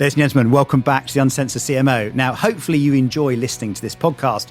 Ladies and gentlemen, welcome back to the Uncensored CMO. Now, hopefully you enjoy listening to this podcast.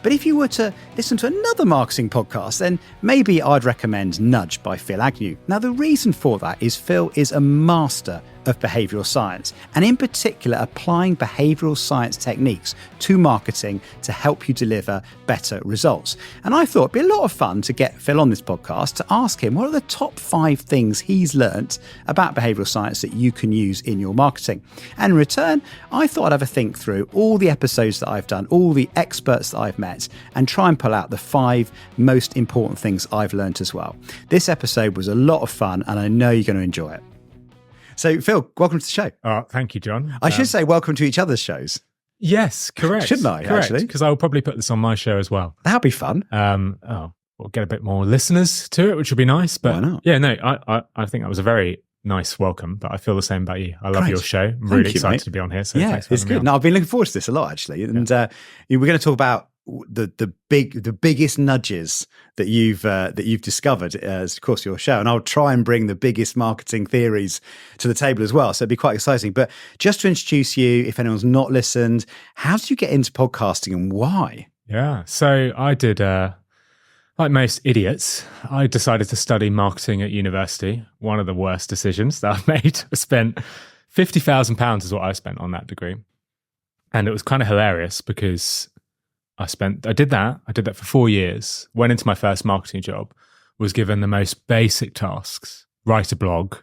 But if you were to listen to another marketing podcast, then maybe I'd recommend Nudge by Phill Agnew. Now, the reason for that is Phill is a master of behavioural science, and in particular applying behavioural science techniques to marketing to help you deliver better results. And I thought it'd be a lot of fun to get Phill on this podcast to ask him what are the top 5 things he's learnt about behavioural science that you can use in your marketing. And in return, I thought I'd have a think through all the episodes that I've done, all the experts that I've met, and try and pull out the 5 most important things I've learnt as well. This episode was a lot of fun, and I know you're going to enjoy it. So, Phill, welcome to the show. Thank you, John. I should say welcome to each other's shows. Yes, correct. Shouldn't I, correct, actually? Because I'll probably put this on my show as well. That'll be fun. We'll get a bit more listeners to it, which would be nice. But why not? Yeah, no, I think that was a very nice welcome, but I feel the same about you. I love Great. your show. I'm Thank really you, excited mate. to be on here. So Yeah, thanks for it's having me good. on. No, I've been looking forward to this a lot, actually. And we're going to talk about the biggest nudges that you've discovered as, of course, your show. And I'll try and bring the biggest marketing theories to the table as well. So it'd be quite exciting. But just to introduce you, if anyone's not listened, how did you get into podcasting and why? Yeah, so I did, like most idiots, I decided to study marketing at university. One of the worst decisions that I've made. I spent £50,000 is what I spent on that degree. And it was kind of hilarious because I did that for 4 years, went into my first marketing job, was given the most basic tasks, write a blog,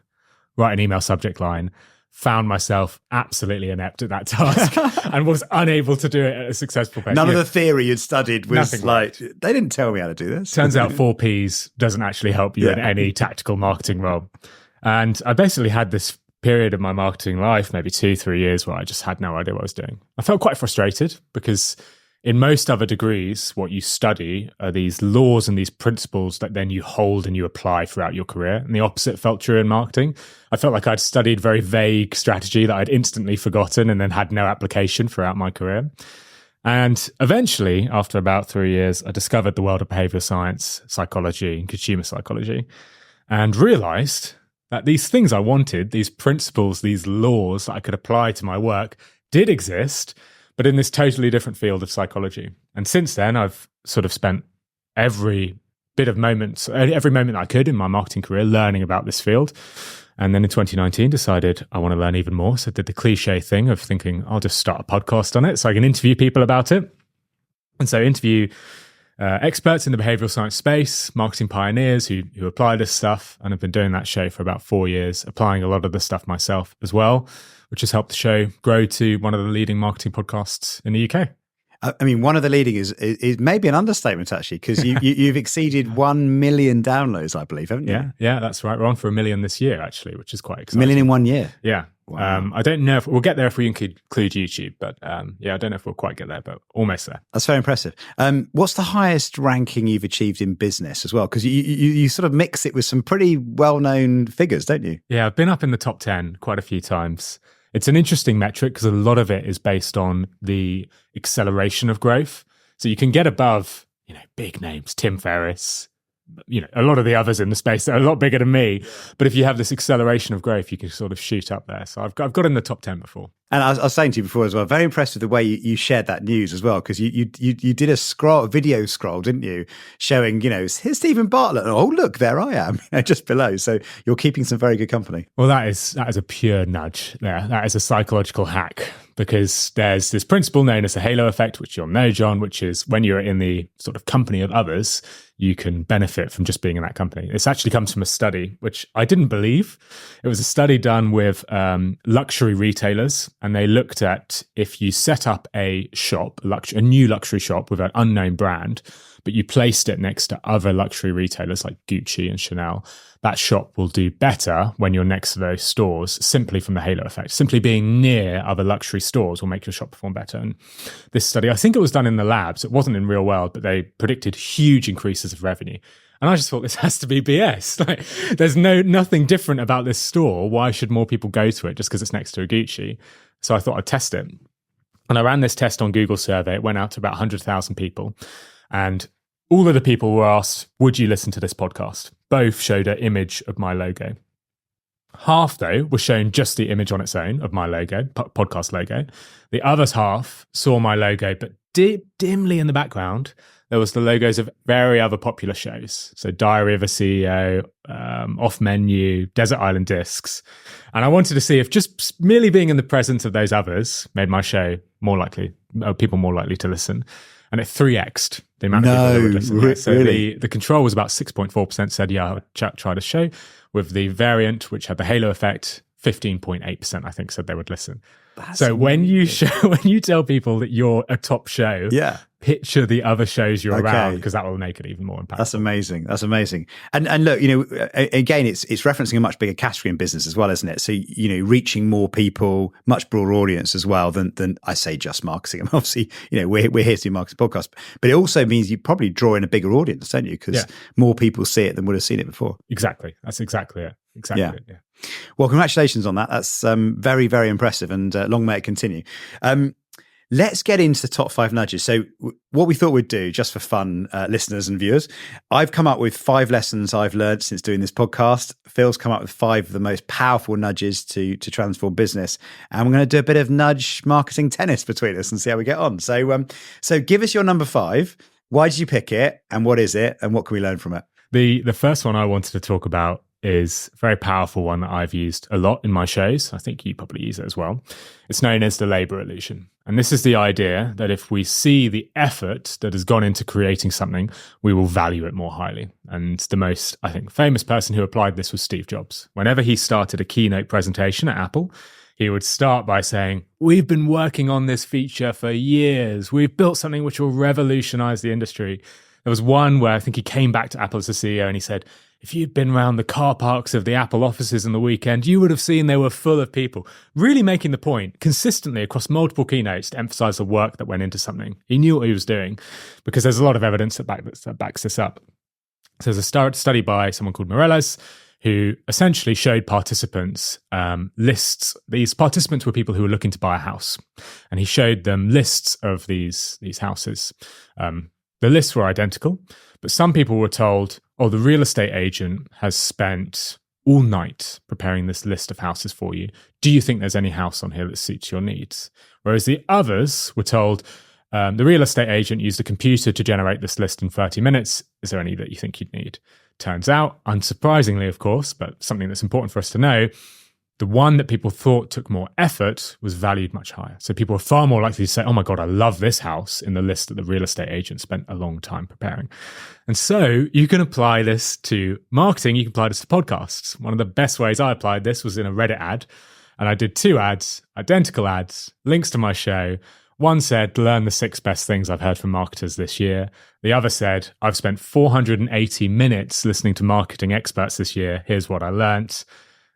write an email subject line, found myself absolutely inept at that task and was unable to do it at a successful pace. None of the theory you'd studied was Nothing like, they didn't tell me how to do this. Turns out 4 Ps doesn't actually help you in Yeah. any tactical marketing role. And I basically had this period of my marketing life, maybe 2-3 years, where I just had no idea what I was doing. I felt quite frustrated because in most other degrees, what you study are these laws and these principles that then you hold and you apply throughout your career. And the opposite felt true in marketing. I felt like I'd studied very vague strategy that I'd instantly forgotten and then had no application throughout my career. And eventually, after about 3 years, I discovered the world of behavioral science, psychology, and consumer psychology, and realized that these things I wanted, these principles, these laws that I could apply to my work did exist, but in this totally different field of psychology. And since then, I've sort of spent every moment I could in my marketing career learning about this field. And then in 2019, decided I want to learn even more. So I did the cliche thing of thinking, I'll just start a podcast on it so I can interview people about it. And so interview experts in the behavioral science space, marketing pioneers who apply this stuff. And I've been doing that show for about 4 years, applying a lot of the stuff myself as well, which has helped the show grow to one of the leading marketing podcasts in the UK. I mean, one of the leading is maybe an understatement, actually, because you've exceeded 1 million downloads, I believe, haven't you? Yeah, that's right. We're on for 1 million this year, actually, which is quite exciting. 1 million in 1 year? Yeah. Wow. I don't know if we'll get there if we include YouTube, but I don't know if we'll quite get there, but almost there. That's very impressive. What's the highest ranking you've achieved in business as well? Because you sort of mix it with some pretty well-known figures, don't you? Yeah, I've been up in the top 10 quite a few times. It's an interesting metric because a lot of it is based on the acceleration of growth. So you can get above, big names, Tim Ferriss, a lot of the others in the space that are a lot bigger than me. But if you have this acceleration of growth, you can sort of shoot up there. So I've got in the top 10 before. And I was saying to you before as well, very impressed with the way you shared that news as well, because you did a video scroll, didn't you? Showing, here's Stephen Bartlett. Oh, look, there I am, just below. So you're keeping some very good company. Well, that is a pure nudge there. That is a psychological hack because there's this principle known as the halo effect, which you'll know, John, which is when you're in the sort of company of others, you can benefit from just being in that company. This actually comes from a study, which I didn't believe. It was a study done with luxury retailers. And they looked at if you set up a shop, a new luxury shop with an unknown brand, but you placed it next to other luxury retailers like Gucci and Chanel, that shop will do better when you're next to those stores simply from the halo effect. Simply being near other luxury stores will make your shop perform better. And this study, I think it was done in the labs. It wasn't in real world, but they predicted huge increases of revenue. And I just thought this has to be BS. Like, there's nothing different about this store. Why should more people go to it just because it's next to a Gucci? So I thought I'd test it. And I ran this test on Google survey. It went out to about 100,000 people. And all of the people were asked, would you listen to this podcast? Both showed an image of my logo. Half, though, was shown just the image on its own of my logo, podcast logo. The other half saw my logo, but dimly in the background, there was the logos of very other popular shows. So Diary of a CEO, Off Menu, Desert Island Discs. And I wanted to see if just merely being in the presence of those others made my show people more likely to listen. And it 3x'd the amount of people that would listen. So really? the control was about 6.4% said, yeah, I would try the show. With the variant, which had the halo effect, 15.8%, I think, said they would listen. So when you tell people that you're a top show, picture the other shows you're around, because that will make it even more impactful. That's amazing. And look, again, it's referencing a much bigger category in business as well, isn't it? So, reaching more people, much broader audience as well than I say just marketing. And obviously, we're here to do marketing podcasts, but it also means you probably draw in a bigger audience, don't you? Because more people see it than would have seen it before. Exactly. That's exactly it. Yeah. Well, congratulations on that. That's very, very impressive, and long may it continue. Let's get into the top 5 nudges. So what we thought we'd do, just for fun, listeners and viewers, I've come up with 5 lessons I've learned since doing this podcast. Phil's come up with 5 of the most powerful nudges to transform business. And we're going to do a bit of nudge marketing tennis between us and see how we get on. So give us your number 5. Why did you pick it? And what is it? And what can we learn from it? The first one I wanted to talk about is a very powerful one that I've used a lot in my shows. I think you probably use it as well. It's known as the labor illusion. And this is the idea that if we see the effort that has gone into creating something, we will value it more highly. And the most, I think, famous person who applied this was Steve Jobs. Whenever he started a keynote presentation at Apple, he would start by saying, we've been working on this feature for years. We've built something which will revolutionize the industry. There was one where I think he came back to Apple as a CEO and he said, if you'd been around the car parks of the Apple offices on the weekend, you would have seen they were full of people. Really making the point consistently across multiple keynotes to emphasize the work that went into something. He knew what he was doing because there's a lot of evidence that backs this up. So there's a study by someone called Morales who essentially showed participants lists. These participants were people who were looking to buy a house. And he showed them lists of these houses. The lists were identical, but some people were told, the real estate agent has spent all night preparing this list of houses for you. Do you think there's any house on here that suits your needs? Whereas the others were told, the real estate agent used a computer to generate this list in 30 minutes. Is there any that you think you'd need? Turns out, unsurprisingly, of course, but something that's important for us to know, the one that people thought took more effort was valued much higher. So people were far more likely to say, oh my God, I love this house in the list that the real estate agent spent a long time preparing. And so you can apply this to marketing. You can apply this to podcasts. One of the best ways I applied this was in a Reddit ad. And I did 2 ads, identical ads, links to my show. One said, learn the 6 best things I've heard from marketers this year. The other said, I've spent 480 minutes listening to marketing experts this year. Here's what I learnt.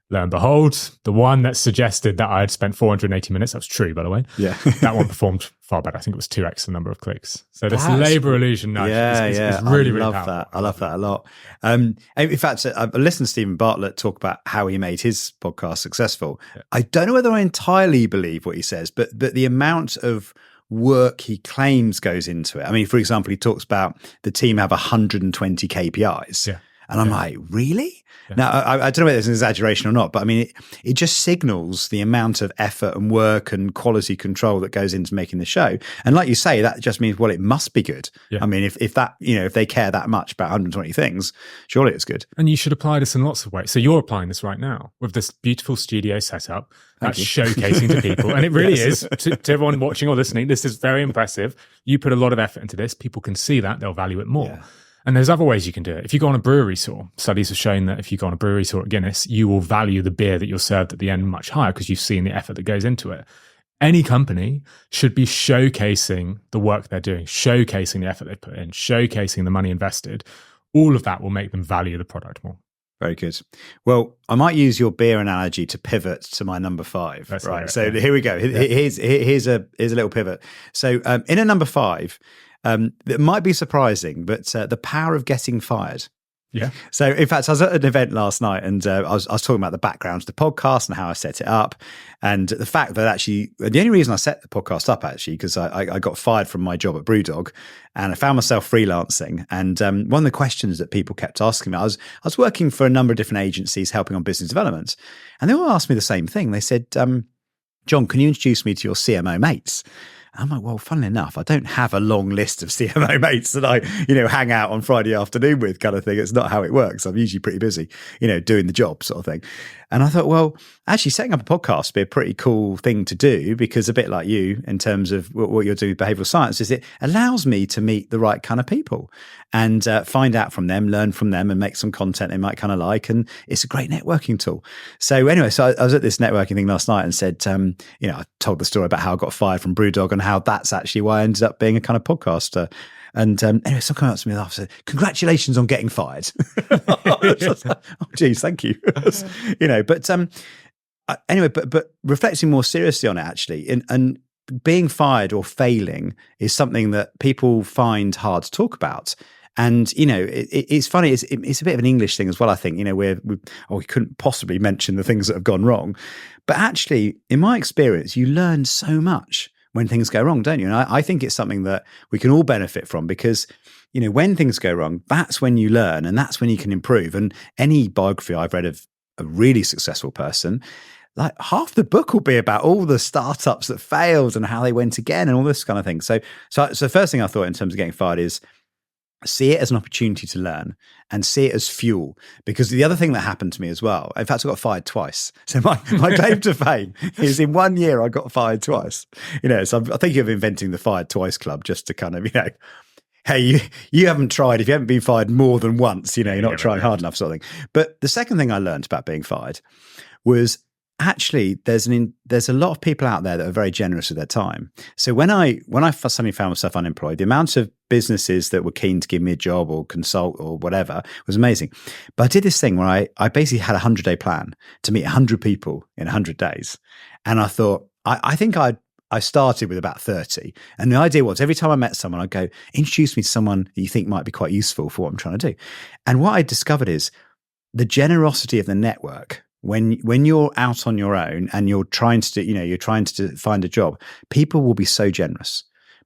Lo and behold, the one that suggested that I had spent 480 minutes, that was true, by the way. Yeah. That one performed far better. I think it was 2x the number of clicks. So this labor illusion nudge is really, really powerful. I love that a lot. In fact, I've listened to Stephen Bartlett talk about how he made his podcast successful. Yeah. I don't know whether I entirely believe what he says, but the amount of work he claims goes into it. I mean, for example, he talks about the team have 120 KPIs. Yeah. And I'm like, really? Yeah. Now, I don't know whether it's an exaggeration or not, but I mean, it just signals the amount of effort and work and quality control that goes into making the show. And like you say, that just means, well, it must be good. Yeah. I mean, if that, if they care that much about 120 things, surely it's good. And you should apply this in lots of ways. So you're applying this right now with this beautiful studio setup that's showcasing to people. And it really is, to everyone watching or listening, this is very impressive. You put a lot of effort into this. People can see that. They'll value it more. Yeah. And there's other ways you can do it. If you go on a brewery tour, studies have shown that if you go on a brewery tour at Guinness, you will value the beer that you're served at the end much higher because you've seen the effort that goes into it. Any company should be showcasing the work they're doing, showcasing the effort they put in, showcasing the money invested. All of that will make them value the product more. Very good. Well, I might use your beer analogy to pivot to my number 5. That's right. So here we go. Here's a little pivot. So in a number 5, that might be surprising, but the power of getting fired. Yeah. So, in fact, I was at an event last night, and I was talking about the background to the podcast and how I set it up, and the fact that actually the only reason I set the podcast up because I got fired from my job at BrewDog, and I found myself freelancing. And one of the questions that people kept asking me, I was working for a number of different agencies helping on business development, and they all asked me the same thing. They said, "John, can you introduce me to your CMO mates?" I'm like, well, funnily enough, I don't have a long list of CMO mates that I, hang out on Friday afternoon with, kind of thing. It's not how it works. I'm usually pretty busy, doing the job sort of thing. And I thought, well, actually setting up a podcast would be a pretty cool thing to do, because a bit like you in terms of what you're doing with behavioural science is it allows me to meet the right kind of people and find out from them, learn from them, and make some content they might kind of like. And it's a great networking tool. So anyway, I was at this networking thing last night and said, I told the story about how I got fired from BrewDog and how that's actually why I ended up being a kind of podcaster. And anyway, someone came up to me and said, "Congratulations on getting fired." Oh, geez, thank you. But reflecting more seriously on it, actually, and being fired or failing is something that people find hard to talk about. And, it's funny, it's a bit of an English thing as well, I think, we couldn't possibly mention the things that have gone wrong. But actually, in my experience, you learn so much when things go wrong, don't you? And I think it's something that we can all benefit from, because, when things go wrong, that's when you learn and that's when you can improve. And any biography I've read of a really successful person, like half the book will be about all the startups that failed and how they went again and all this kind of thing. So the first thing I thought in terms of getting fired is see it as an opportunity to learn and see it as fuel. Because the other thing that happened to me as well, in fact, I got fired twice. So my claim to fame is in 1 year, I got fired twice. So I'm thinking of inventing the Fired Twice Club, just to kind of, hey, you haven't tried. If you haven't been fired more than once, you're not trying hard enough, sort of thing. But the second thing I learned about being fired was actually there's a lot of people out there that are very generous with their time. So when I suddenly found myself unemployed, the amount of businesses that were keen to give me a job or consult or whatever was amazing. But I did this thing where I basically had a 100-day plan to meet 100 people in 100 days. And I thought, I think I started with about 30. And the idea was every time I met someone, I'd go, introduce me to someone that you think might be quite useful for what I'm trying to do. And what I discovered is the generosity of the network. When you're out on your own and you're trying to find a job, people will be so generous.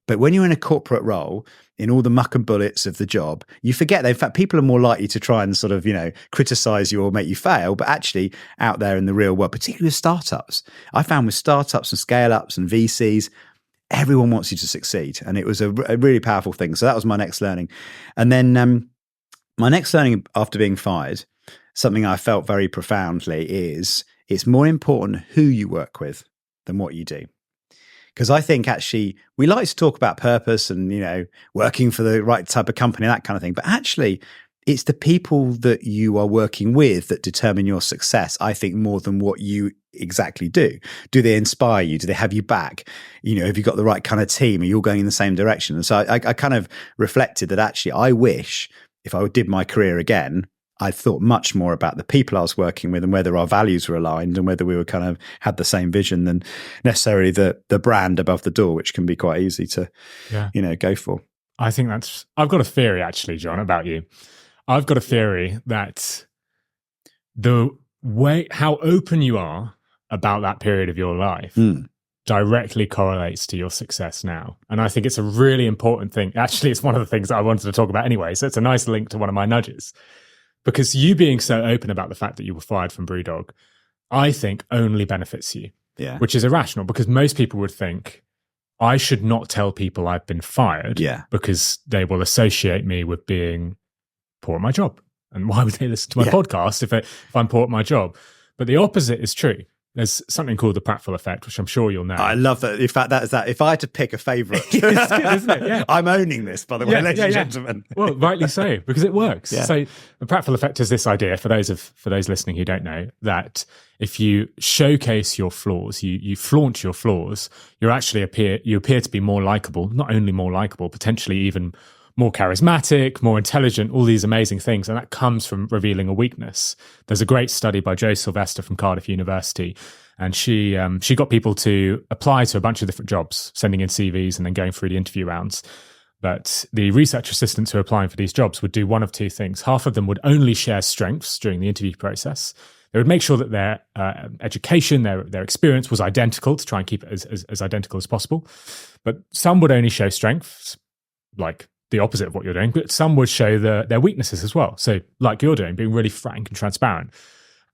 But when you're in a corporate role, in all the muck and bullets of the job, you forget that, in fact, people are more likely to try and sort of, criticize you or make you fail. But actually out there in the real world, particularly with startups, I found with startups and scale ups and VCs, everyone wants you to succeed. And it was a really powerful thing. So that was my next learning. And then my next learning after being fired, something I felt very profoundly is it's more important who you work with than what you do. Because I think actually we like to talk about purpose and, working for the right type of company, that kind of thing. But actually it's the people that you are working with that determine your success, I think, more than what you exactly do. Do they inspire you? Do they have you back? Have you got the right kind of team? Are you all going in the same direction? And so I kind of reflected that actually I wish if I did my career again, I thought much more about the people I was working with and whether our values were aligned and whether we were kind of had the same vision than necessarily the brand above the door, which can be quite easy to, go for. I think I've got a theory actually, John, about you. I've got a theory that the way, how open you are about that period of your life directly correlates to your success now. And I think it's a really important thing. Actually, it's one of the things that I wanted to talk about anyway. So it's a nice link to one of my nudges. Because you being so open about the fact that you were fired from BrewDog, I think only benefits you. Yeah. Which is irrational, because most people would think, I should not tell people I've been fired because they will associate me with being poor at my job. And why would they listen to my podcast if I'm poor at my job? But the opposite is true. There's something called the Pratfall effect, which I'm sure you'll know. I love that. In fact, that is that. If I had to pick a favourite, it's good, isn't it? Yeah. I'm owning this, by the way, ladies and gentlemen. Well, rightly so, because it works. Yeah. So the Pratfall effect is this idea, for those listening who don't know, that if you showcase your flaws, you flaunt your flaws, you appear to be more likable. Not only more likable, potentially even more charismatic, more intelligent, all these amazing things. And that comes from revealing a weakness. There's a great study by Jo Sylvester from Cardiff University. And she got people to apply to a bunch of different jobs, sending in CVs and then going through the interview rounds. But the research assistants who are applying for these jobs would do one of two things. Half of them would only share strengths during the interview process. They would make sure that their education, their experience was identical to try and keep it as identical as possible. But some would only show strengths, like the opposite of what you're doing, but some would show their weaknesses as well. So like you're doing, being really frank and transparent.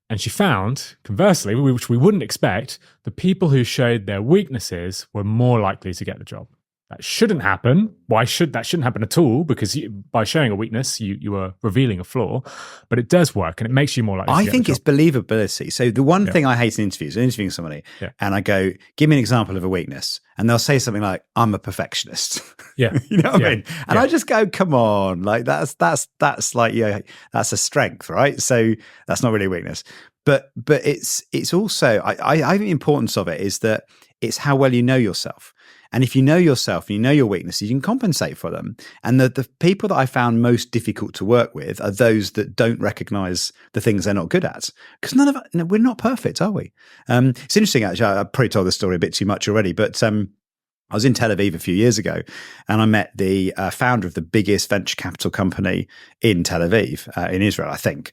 And she found, conversely, which we wouldn't expect, the people who showed their weaknesses were more likely to get the job. That shouldn't happen. That shouldn't happen at all? Because by showing a weakness, you are revealing a flaw. But it does work, and it makes you more likely. I think it's believability. So the one thing I hate in interviews, I'm interviewing somebody, and I go, "Give me an example of a weakness," and they'll say something like, "I'm a perfectionist." Yeah, you know what I mean. And I just go, "Come on, like that's like that's a strength, right? So that's not really a weakness." But it's also I think the importance of it is that it's how well you know yourself. And if you know yourself and you know your weaknesses, you can compensate for them. And the people that I found most difficult to work with are those that don't recognize the things they're not good at. Because we're not perfect, are we? It's interesting, actually. I've probably told this story a bit too much already, but I was in Tel Aviv a few years ago, and I met the founder of the biggest venture capital company in Tel Aviv, in Israel, I think.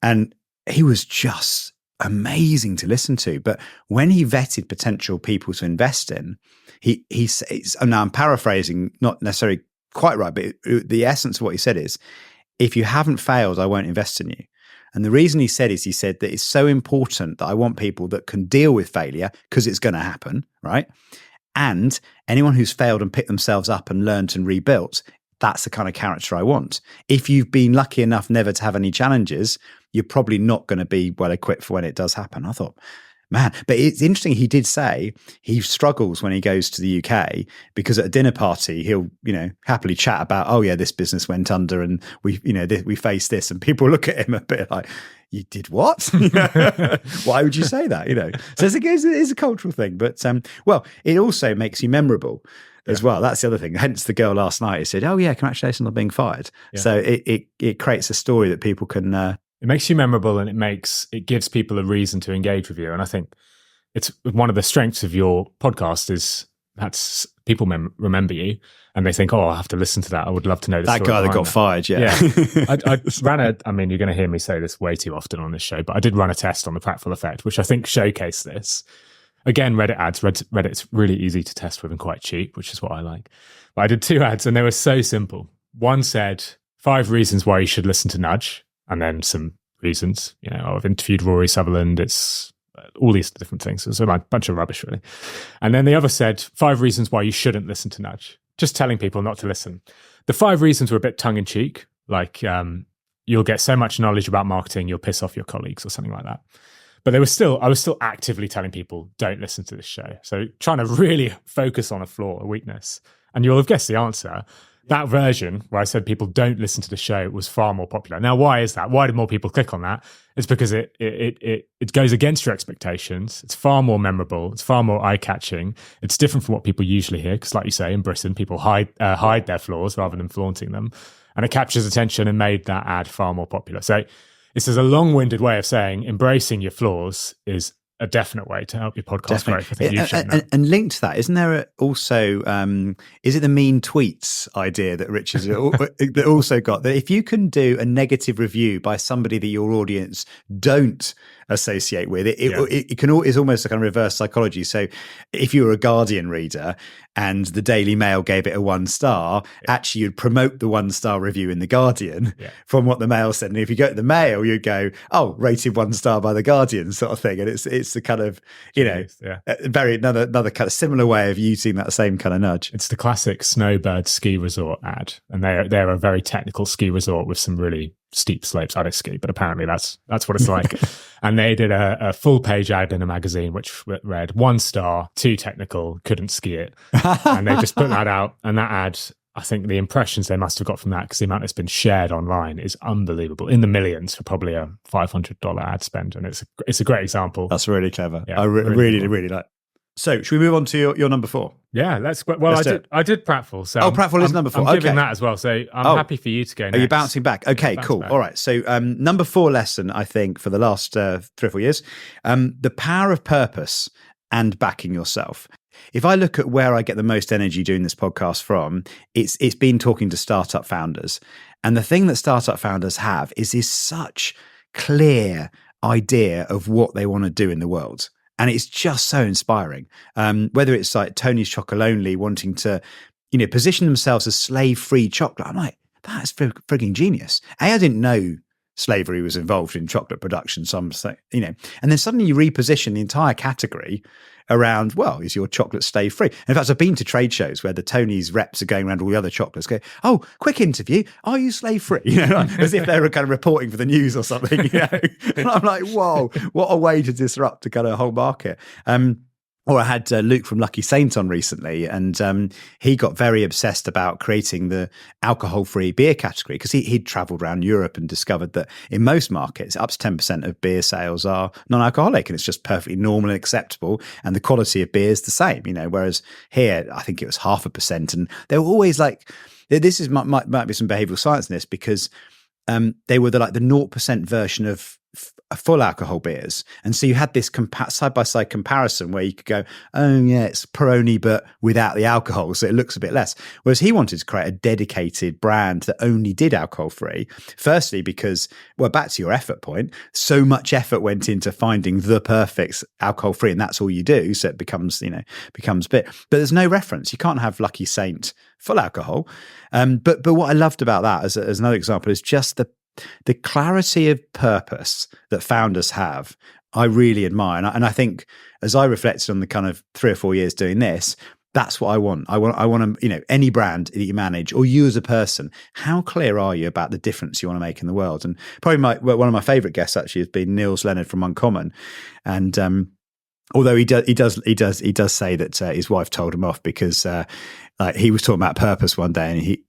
And he was just amazing to listen to. But when he vetted potential people to invest in, he says, and now I'm paraphrasing, not necessarily quite right, but the essence of what he said is, if you haven't failed, I won't invest in you. And the reason he said that it's so important that I want people that can deal with failure because it's going to happen, right? And anyone who's failed and picked themselves up and learned and rebuilt, that's the kind of character I want. If you've been lucky enough never to have any challenges, you're probably not going to be well equipped for when it does happen. I thought, man, but it's interesting. He did say he struggles when he goes to the UK because at a dinner party, he'll, happily chat about, oh yeah, this business went under and we faced this, and people look at him a bit like, you did what? Why would you say that? So it's a cultural thing, but it also makes you memorable as well. That's the other thing. Hence the girl last night who said, oh yeah, congratulations on being fired. Yeah. So it creates a story that people can, it makes you memorable, and it gives people a reason to engage with you. And I think it's one of the strengths of your podcast is that's people remember you, and they think, oh, I'll have to listen to that. I would love to know that guy that got fired. Yeah. I ran I mean, you're going to hear me say this way too often on this show, but I did run a test on the Pratfall effect, which I think showcased this. Again, Reddit ads. Reddit's really easy to test with and quite cheap, which is what I like. But I did 2 ads, and they were so simple. One said 5 reasons why you should listen to Nudge. And then some reasons, I've interviewed Rory Sutherland. It's all these different things. It's a bunch of rubbish, really. And then the other said 5 reasons why you shouldn't listen to Nudge. Just telling people not to listen. The 5 reasons were a bit tongue in cheek, like you'll get so much knowledge about marketing, you'll piss off your colleagues or something like that. But I was still actively telling people, don't listen to this show. So trying to really focus on a flaw, a weakness. And you'll have guessed the answer. That version where I said people don't listen to the show was far more popular. Now, why is that? Why did more people click on that? It's because it goes against your expectations. It's far more memorable. It's far more eye-catching. It's different from what people usually hear because, like you say, in Britain, people hide their flaws rather than flaunting them. And it captures attention and made that ad far more popular. So this is a long-winded way of saying embracing your flaws is a definite way to help your podcast growth. I think you've shown that. And linked to that, isn't there also, is it the mean tweets idea that Rich has that also got, that if you can do a negative review by somebody that your audience don't associate with, it's almost like a reverse psychology. So if you were a Guardian reader and the Daily Mail gave it a 1 star, actually you'd promote the 1 star review in the Guardian from what the Mail said. And if you go to the Mail, you'd go, oh, rated 1 star by the Guardian sort of thing. And it's the kind of, another kind of similar way of using that same kind of nudge. It's the classic snowbird ski resort ad. And they're a very technical ski resort with some really steep slopes. I don't ski, but apparently that's what it's like. And they did a full page ad in a magazine which read 1 star, too technical, couldn't ski it. And they just put that out. And that ad, I think the impressions they must have got from that, because the amount that's been shared online is unbelievable, in the millions for probably a $500 ad spend. And it's a great example. That's really clever. Yeah, I really like. So should we move on to your number 4? Yeah, I did Pratfall. So Pratfall is number 4. I'm giving that as well. So I'm happy for you to go next. Are you bouncing back? Okay, cool. All right. So number 4 lesson, I think, for the last 3 or 4 years, the power of purpose and backing yourself. if I look at where I get the most energy doing this podcast from, it's been talking to startup founders. And the thing that startup founders have is this such clear idea of what they want to do in the world. And it's just so inspiring. Whether it's like Tony's Chocolonely wanting to, position themselves as slave-free chocolate. I'm like, that's frigging genius. I didn't know slavery was involved in chocolate production. So I'm saying, and then suddenly you reposition the entire category around, well, is your chocolate stay free? In fact, I've been to trade shows where the Tony's reps are going around all the other chocolates, go, oh, quick interview, are you slave free? As if they were kind of reporting for the news or something. And I'm like, whoa, what a way to disrupt the kind of whole market. Or I had Luke from Lucky Saint on recently, and he got very obsessed about creating the alcohol-free beer category because he'd travelled around Europe and discovered that in most markets, up to 10% of beer sales are non-alcoholic, and it's just perfectly normal and acceptable, and the quality of beer is the same, whereas here, I think it was 0.5%, and they were always like, this is might be some behavioural science in this, because they were the 0% version of full alcohol beers. And so you had this side-by-side comparison where you could go, oh yeah, it's Peroni, but without the alcohol, so it looks a bit less. Whereas he wanted to create a dedicated brand that only did alcohol-free. Firstly, because, well, back to your effort point, so much effort went into finding the perfect alcohol-free, and that's all you do. So it becomes bit. But there's no reference. You can't have Lucky Saint full alcohol. But what I loved about that as another example is just the clarity of purpose that founders have. I really admire. And I think as I reflected on the kind of 3 or 4 years doing this, that's what I want. I want to, any brand that you manage or you as a person, how clear are you about the difference you want to make in the world? And probably one of my favorite guests actually has been Niels Leonard from Uncommon. And, although he does say that his wife told him off because he was talking about purpose one day,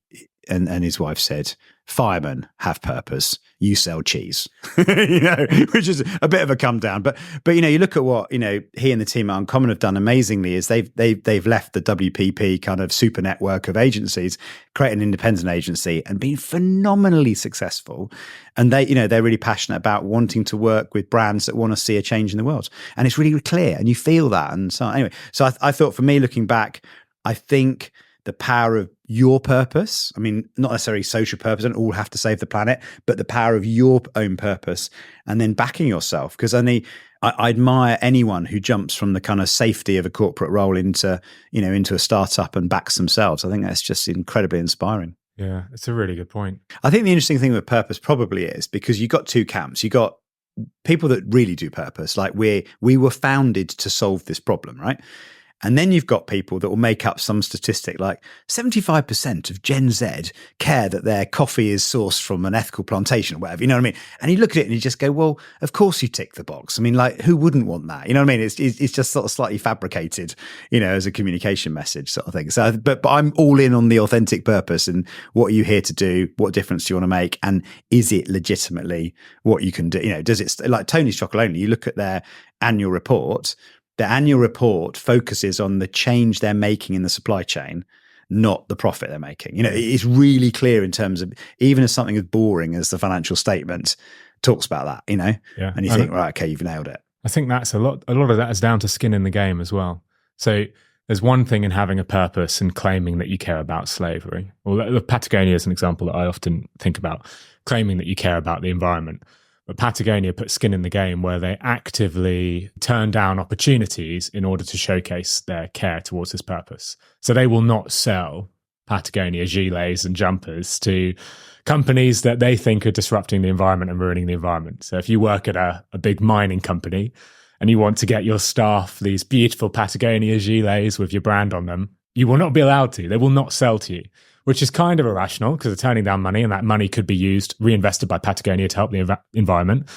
and his wife said, "Firemen have purpose. You sell cheese," which is a bit of a come down. But you look at what he and the team at Uncommon have done amazingly is they've left the WPP kind of super network of agencies, create an independent agency, and been phenomenally successful. And they're really passionate about wanting to work with brands that want to see a change in the world, and it's really clear, and you feel that. And so anyway, so I thought for me, looking back, I think the power of your purpose, I mean, not necessarily social purpose, don't all have to save the planet, but the power of your own purpose, and then backing yourself. Because I admire anyone who jumps from the kind of safety of a corporate role into a startup and backs themselves. I think that's just incredibly inspiring. Yeah, it's a really good point. I think the interesting thing with purpose probably is because you've got two camps. You've got people that really do purpose, like we were founded to solve this problem, right? And then you've got people that will make up some statistic like 75% of Gen Z care that their coffee is sourced from an ethical plantation or whatever, you know what I mean? And you look at it and you just go, well, of course you tick the box. I mean, like, who wouldn't want that? You know what I mean? It's just sort of slightly fabricated, as a communication message sort of thing. So, but I'm all in on the authentic purpose and what are you here to do? What difference do you want to make? And is it legitimately what you can do? Does it, like Tony's Chocolonely, you look at their annual report. The annual report focuses on the change they're making in the supply chain, not the profit they're making. It's really clear in terms of, even as something as boring as the financial statement talks about that, Yeah. And you think, right, okay, you've nailed it. I think that's a lot of that is down to skin in the game as well. So there's one thing in having a purpose and claiming that you care about slavery. Well, Patagonia is an example that I often think about, claiming that you care about the environment. But Patagonia put skin in the game where they actively turn down opportunities in order to showcase their care towards this purpose. So they will not sell Patagonia gilets and jumpers to companies that they think are disrupting the environment and ruining the environment. So if you work at a big mining company and you want to get your staff these beautiful Patagonia gilets with your brand on them, you will not be allowed to. They will not sell to you, which is kind of irrational because they're turning down money and that money could be reinvested by Patagonia to help the environment,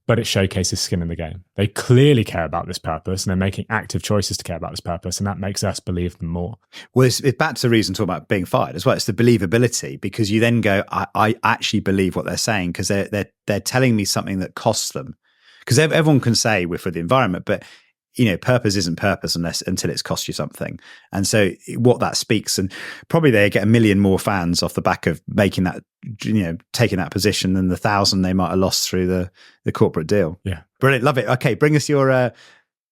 but it showcases skin in the game. They clearly care about this purpose and they're making active choices to care about this purpose, and that makes us believe them more. Well, it's back to the reason talking about being fired as well. It's the believability, because you then go, I actually believe what they're saying because they're telling me something that costs them. Because everyone can say we're for the environment, but purpose isn't purpose until it's cost you something. And so what that speaks, and probably they get 1 million more fans off the back of making that, taking that position than the 1,000 they might have lost through the corporate deal. Yeah. Brilliant. Love it. Okay. Bring us your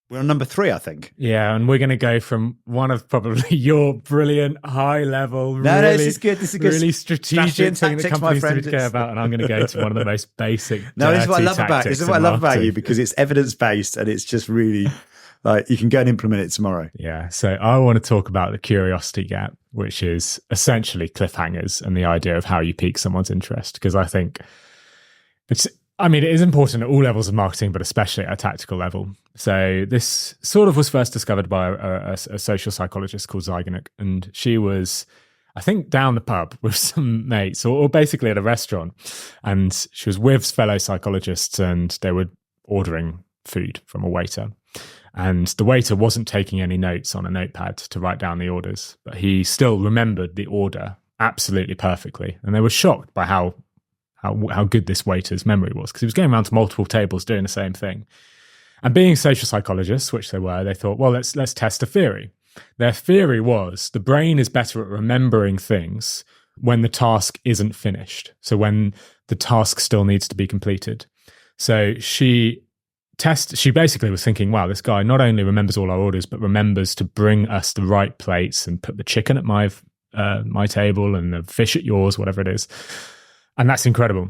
We're on number 3, I think. Yeah, and we're going to go from one of probably your brilliant high level, This is good. This is good. Really strategic thing that tactics, companies need to care about. And I'm going to go to one of the most basic. This is what I love about you, because it's evidence based and it's just really like you can go and implement it tomorrow. Yeah. So I want to talk about the curiosity gap, which is essentially cliffhangers and the idea of how you pique someone's interest. Because I think it is important at all levels of marketing, but especially at a tactical level. So this sort of was first discovered by a social psychologist called Zyganek, and she was, I think, down the pub with some mates, or basically at a restaurant, and she was with fellow psychologists, and they were ordering food from a waiter, and the waiter wasn't taking any notes on a notepad to write down the orders, but he still remembered the order absolutely perfectly, and they were shocked by how good this waiter's memory was, because he was going around to multiple tables doing the same thing. And being social psychologists, which they were, they thought, well, let's test a theory. Their theory was the brain is better at remembering things when the task isn't finished. So when the task still needs to be completed. So she basically was thinking, wow, this guy not only remembers all our orders, but remembers to bring us the right plates and put the chicken at my table and the fish at yours, whatever it is. And that's incredible.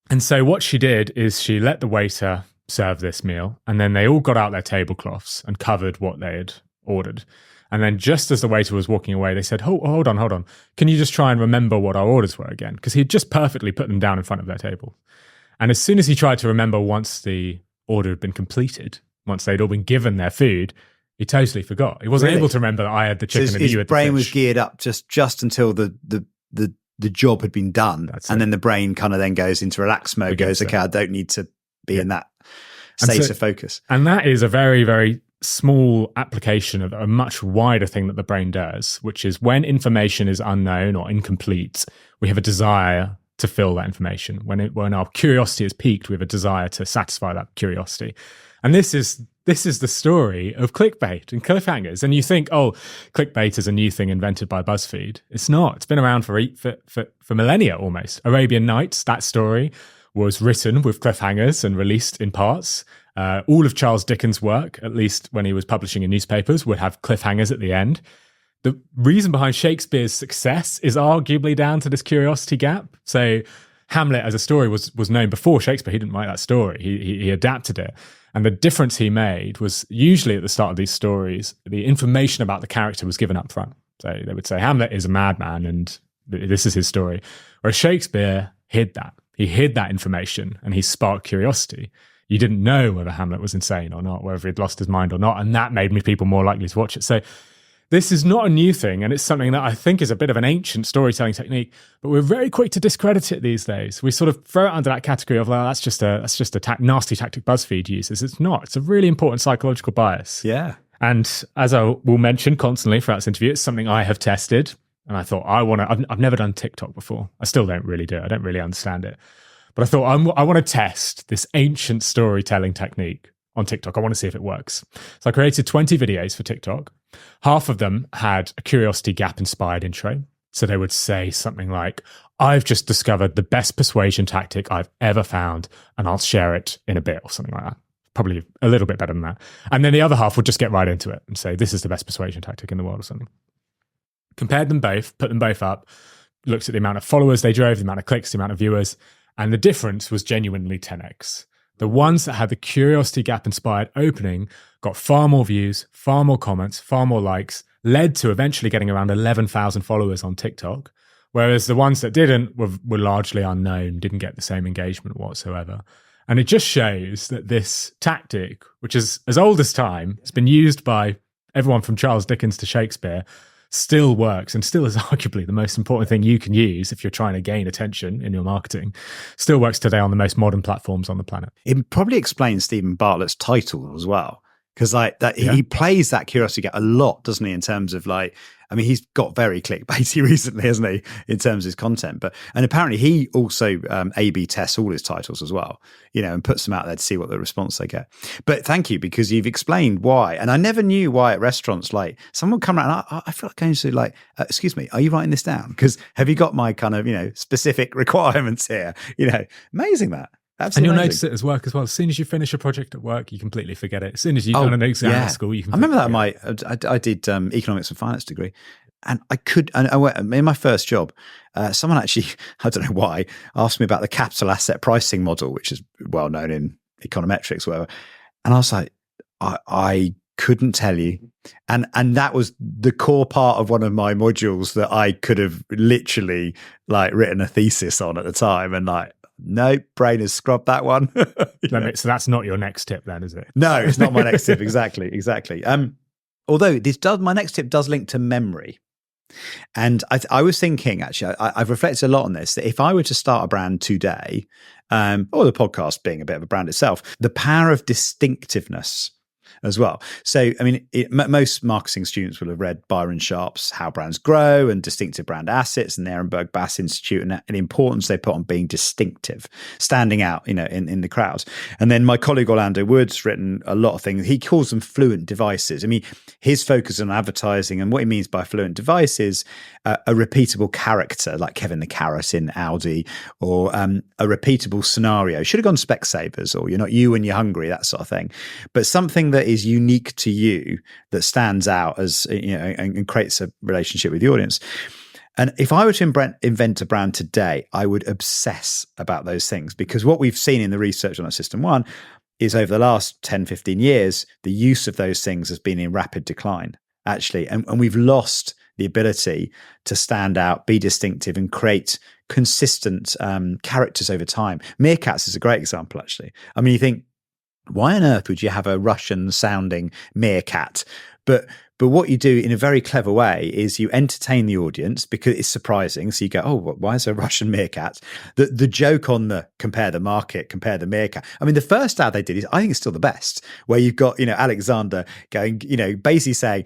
And so what she did is she let the waiter serve this meal, and then they all got out their tablecloths and covered what they had ordered. And then just as the waiter was walking away, they said, hold on. Can you just try and remember what our orders were again? Because he'd just perfectly put them down in front of their table. And as soon as he tried to remember once the order had been completed, once they'd all been given their food, he totally forgot. He wasn't able to remember that I had the chicken and you had the fish. His brain was geared up just until the job had been done. And then the brain kind of then goes into relax mode, okay, I don't need to be in that state of focus. And that is a very, very small application of a much wider thing that the brain does, which is when information is unknown or incomplete, we have a desire to fill that information. When our curiosity is piqued, we have a desire to satisfy that curiosity. And this is the story of clickbait and cliffhangers. And you think, clickbait is a new thing invented by BuzzFeed. It's not. It's been around for millennia almost. Arabian Nights, that story was written with cliffhangers and released in parts. All of Charles Dickens' work, at least when he was publishing in newspapers, would have cliffhangers at the end. The reason behind Shakespeare's success is arguably down to this curiosity gap. So Hamlet as a story was known before Shakespeare. He didn't write that story. He adapted it. And the difference he made was usually at the start of these stories, the information about the character was given up front. So they would say Hamlet is a madman and this is his story. Whereas Shakespeare hid that. He hid that information and he sparked curiosity. You didn't know whether Hamlet was insane or not, whether he'd lost his mind or not. And that made people more likely to watch it. So this is not a new thing, and it's something that I think is a bit of an ancient storytelling technique, but we're very quick to discredit it these days. We sort of throw it under that category of, well, that's just a nasty tactic BuzzFeed uses. It's not. It's a really important psychological bias. Yeah. And as I will mention constantly throughout this interview, it's something I have tested, and I thought I've never done TikTok before. I still don't really do it. I don't really understand it. But I thought I want to test this ancient storytelling technique on TikTok. I want to see if it works. So I created 20 videos for TikTok. Half of them had a curiosity gap inspired intro. So they would say something like, I've just discovered the best persuasion tactic I've ever found, and I'll share it in a bit, or something like that. Probably a little bit better than that. And then the other half would just get right into it and say, this is the best persuasion tactic in the world or something. Compared them both, put them both up, looked at the amount of followers they drove, the amount of clicks, the amount of viewers, and the difference was genuinely 10x. The ones that had the curiosity gap inspired opening got far more views, far more comments, far more likes, led to eventually getting around 11,000 followers on TikTok, whereas the ones that didn't were largely unknown, didn't get the same engagement whatsoever. And it just shows that this tactic, which is as old as time, it's been used by everyone from Charles Dickens to Shakespeare, still works and still is arguably the most important thing you can use if you're trying to gain attention in your marketing. Still works today on the most modern platforms on the planet. It probably explains Stephen Bartlett's title as well. Because he plays that curiosity gap a lot, doesn't he? In terms of he's got very clickbaity recently, hasn't he? In terms of his content, and apparently he also A/B tests all his titles as well, and puts them out there to see what the response they get. But thank you, because you've explained why, and I never knew why at restaurants someone would come around. I feel like going to excuse me, are you writing this down? Because have you got my kind of specific requirements here? Amazing that. Absolutely And you'll amazing. notice it as work as well. As soon as you finish a project at work, you completely forget it. As soon as you've done an exam at school, you can. I remember that I did economics and finance degree, and in my first job, someone actually, I don't know why, asked me about the capital asset pricing model, which is well known in econometrics, or whatever. And I was like, I couldn't tell you. And that was the core part of one of my modules that I could have literally like written a thesis on at the time. And like, no, brain has scrubbed that one. So that's not your next tip then, is it? No, it's not my next tip. Exactly. Although my next tip does link to memory. And I was thinking, actually, I've reflected a lot on this, that if I were to start a brand today, or the podcast being a bit of a brand itself, the power of distinctiveness as well. So, I mean, most marketing students will have read Byron Sharp's How Brands Grow and Distinctive Brand Assets and the Ehrenberg Bass Institute, and the importance they put on being distinctive, standing out, in the crowd. And then my colleague Orlando Wood's written a lot of things. He calls them fluent devices. I mean, his focus on advertising, and what he means by fluent devices, a repeatable character like Kevin the Carrot in Audi, or a repeatable scenario. Should have gone Specsavers, or You're Not You When You're Hungry, that sort of thing. But something that is unique to you, that stands out as, and creates a relationship with the audience. And if I were to invent a brand today, I would obsess about those things, because what we've seen in the research on our System 1 is over the last 10, 15 years, the use of those things has been in rapid decline, actually. And we've lost the ability to stand out, be distinctive, and create consistent characters over time. Meerkats is a great example, actually. I mean, you think, why on earth would you have a Russian-sounding meerkat? But what you do in a very clever way is you entertain the audience because it's surprising. So you go, oh, why is there a Russian meerkat? The joke on the compare the market, compare the meerkat. I mean, the first ad they did I think it's still the best, where you've got, Alexander going, basically saying,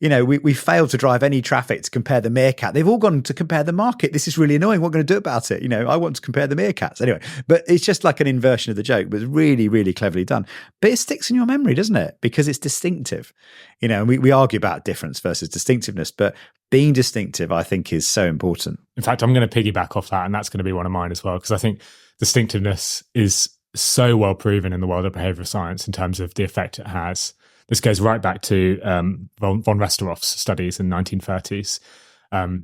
we failed to drive any traffic to compare the meerkat. They've all gone to compare the market. This is really annoying. What are we going to do about it? I want to compare the meerkats. Anyway, but it's just like an inversion of the joke, but it's really, really cleverly done. But it sticks in your memory, doesn't it? Because it's distinctive. And we argue about difference versus distinctiveness, but being distinctive, I think, is so important. In fact, I'm going to piggyback off that, and that's going to be one of mine as well, because I think distinctiveness is so well proven in the world of behavioral science in terms of the effect it has. This goes right back to von Westeroff's studies in the 1930s.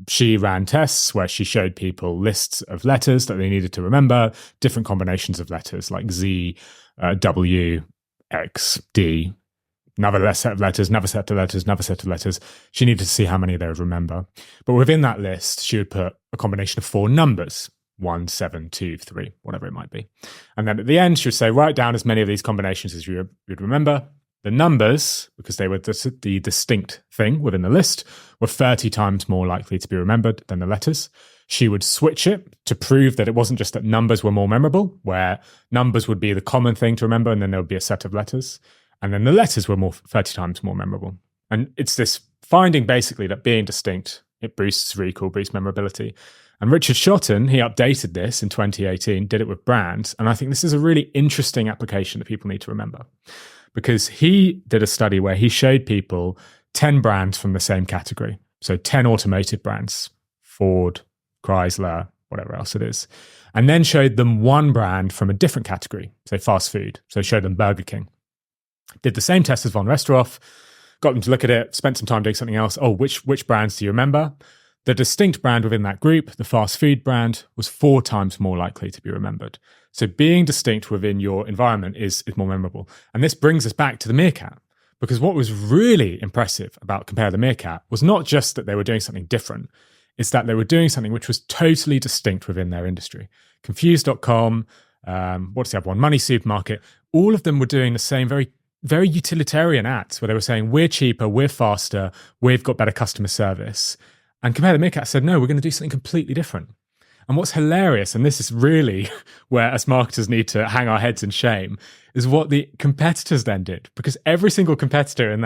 She ran tests where she showed people lists of letters that they needed to remember, different combinations of letters like Z, W, X, D, another set of letters, another set of letters, another set of letters. She needed to see how many they would remember. But within that list, she would put a combination of 4 numbers, 1, 7, 2, 3, whatever it might be. And then at the end, she would say, write down as many of these combinations as you would remember. The numbers, because they were the distinct thing within the list, were 30 times more likely to be remembered than the letters. She would switch it to prove that it wasn't just that numbers were more memorable, where numbers would be the common thing to remember, and then there would be a set of letters. And then the letters were 30 times more memorable. And it's this finding basically that being distinct, it boosts recall, boosts memorability. And Richard Shotton, he updated this in 2018, did it with brands. And I think this is a really interesting application that people need to remember, because he did a study where he showed people 10 brands from the same category. So 10 automotive brands, Ford, Chrysler, whatever else it is. And then showed them one brand from a different category, so fast food. So showed them Burger King. Did the same test as von Westeroff, got them to look at it, spent some time doing something else. Oh, which brands do you remember? The distinct brand within that group, the fast food brand, was 4 times more likely to be remembered. So being distinct within your environment is more memorable. And this brings us back to the meerkat, because what was really impressive about Compare the Meerkat was not just that they were doing something different, it's that they were doing something which was totally distinct within their industry. Confused.com, what's the other one? Money Supermarket, all of them were doing the same very utilitarian ads where they were saying, we're cheaper, we're faster, we've got better customer service. And Compare the Meerkat said, no, we're going to do something completely different. And what's hilarious, and this is really where as marketers need to hang our heads in shame, is what the competitors then did. Because every single competitor in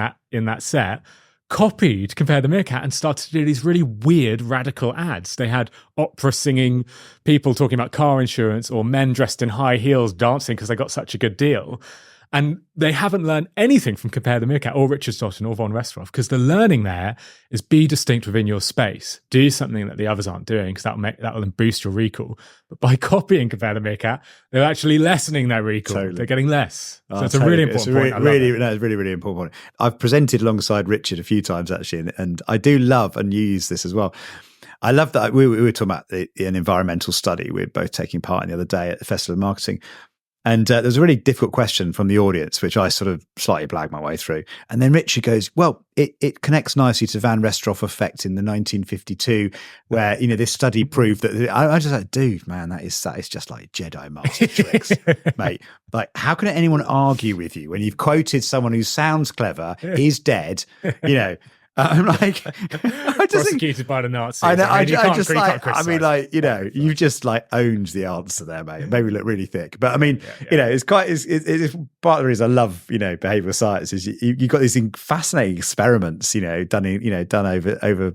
that set copied Compare the Meerkat and started to do these really weird, radical ads. They had opera singing, people talking about car insurance, or men dressed in high heels dancing because they got such a good deal. And they haven't learned anything from Compare the Meerkat or Richard Stoughton or Von Restorff, because the learning there is be distinct within your space. Do something that the others aren't doing, because that will then boost your recall. But by copying Compare the Meerkat, they're actually lessening their recall. Totally. They're getting less. So it's totally. A really important point. It's really, really important point. I've presented alongside Richard a few times, actually, and I do love, and you use this as well, I love that we were talking about an environmental study we were both taking part in the other day at the Festival of Marketing. And there was a really difficult question from the audience, which I sort of slightly blagged my way through. And then Richard goes, well, it connects nicely to Van Restorff effect in the 1952, where, this study proved that I just like, dude, man, that is just like Jedi Master tricks, mate. Like, how can anyone argue with you when you've quoted someone who sounds clever, is dead, I'm like, I just prosecuted by the Nazis. I know. You've just like owned the answer there, mate. Maybe look really thick, but I mean, it's quite. It's part of the reason I love behavioural science is you've got these fascinating experiments, done over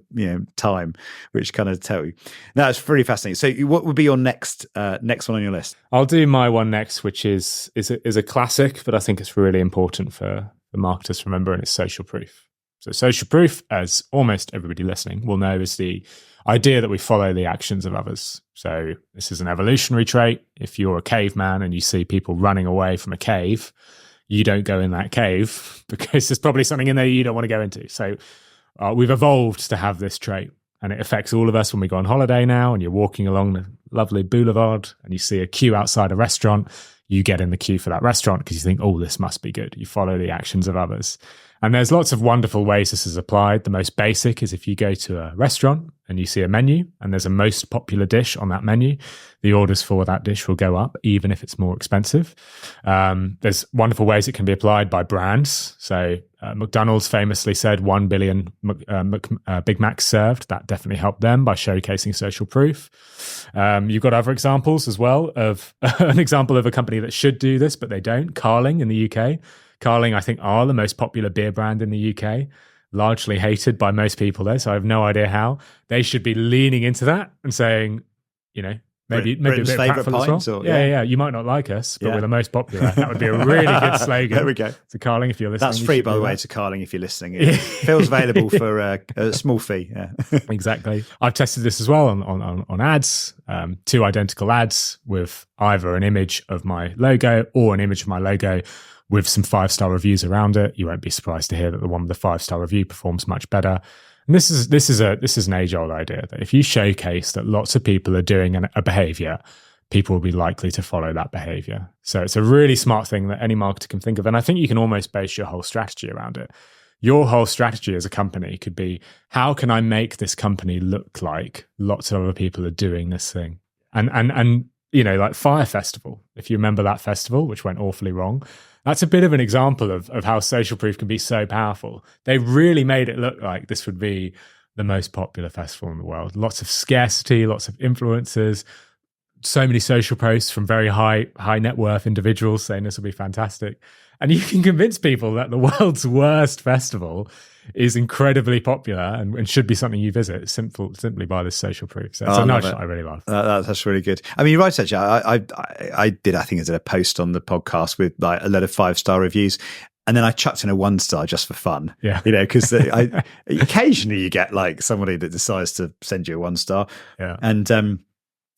time, which kind of tell you. No, it's pretty fascinating. So, what would be your next one on your list? I'll do my one next, which is a classic, but I think it's really important for the marketers to remember, and it's social proof. So social proof, as almost everybody listening will know, is the idea that we follow the actions of others. So this is an evolutionary trait. If you're a caveman and you see people running away from a cave, you don't go in that cave because there's probably something in there you don't want to go into. So we've evolved to have this trait, and it affects all of us when we go on holiday now and you're walking along the lovely boulevard and you see a queue outside a restaurant. You get in the queue for that restaurant because you think, oh, this must be good. You follow the actions of others. And there's lots of wonderful ways this is applied. The most basic is if you go to a restaurant and you see a menu and there's a most popular dish on that menu, the orders for that dish will go up, even if it's more expensive. There's wonderful ways it can be applied by brands. So McDonald's famously said 1 billion Big Macs served. That definitely helped them by showcasing social proof. You've got other examples as well of an example of a company that should do this, but they don't. Carling in the UK. Carling, I think, are the most popular beer brand in the UK, largely hated by most people there. So I have no idea how. They should be leaning into that and saying, maybe a bit of Pratfall as well. Yeah. You might not like us, but we're the most popular. That would be a really good slogan. There we go. So Carling, if you're listening. That's free, by the way, to Carling if you're listening. Phil's available for a small fee. Yeah. Exactly. I've tested this as well on ads, 2 identical ads with either an image of my logo or an image of my logo with some 5-star reviews around it. You won't be surprised to hear that the one with the 5-star review performs much better. And this is an age-old idea that if you showcase that lots of people are doing a behavior, people will be likely to follow that behavior. So it's a really smart thing that any marketer can think of. And I think you can almost base your whole strategy around it. Your whole strategy as a company could be, how can I make this company look like lots of other people are doing this thing? And like Fire Festival, if you remember that festival, which went awfully wrong, that's a bit of an example of how social proof can be so powerful. They really made it look like this would be the most popular festival in the world. Lots of scarcity, lots of influencers, so many social posts from very high net worth individuals saying this will be fantastic. And you can convince people that the world's worst festival is incredibly popular and should be something you visit simply by this social proof. So it's a nudge that I really love. That's really good. I mean, you're right, actually. I did, I think, as a post on the podcast with like a lot of 5-star reviews. And then I chucked in a 1-star just for fun. Yeah. Because occasionally you get like somebody that decides to send you a 1-star. Yeah. And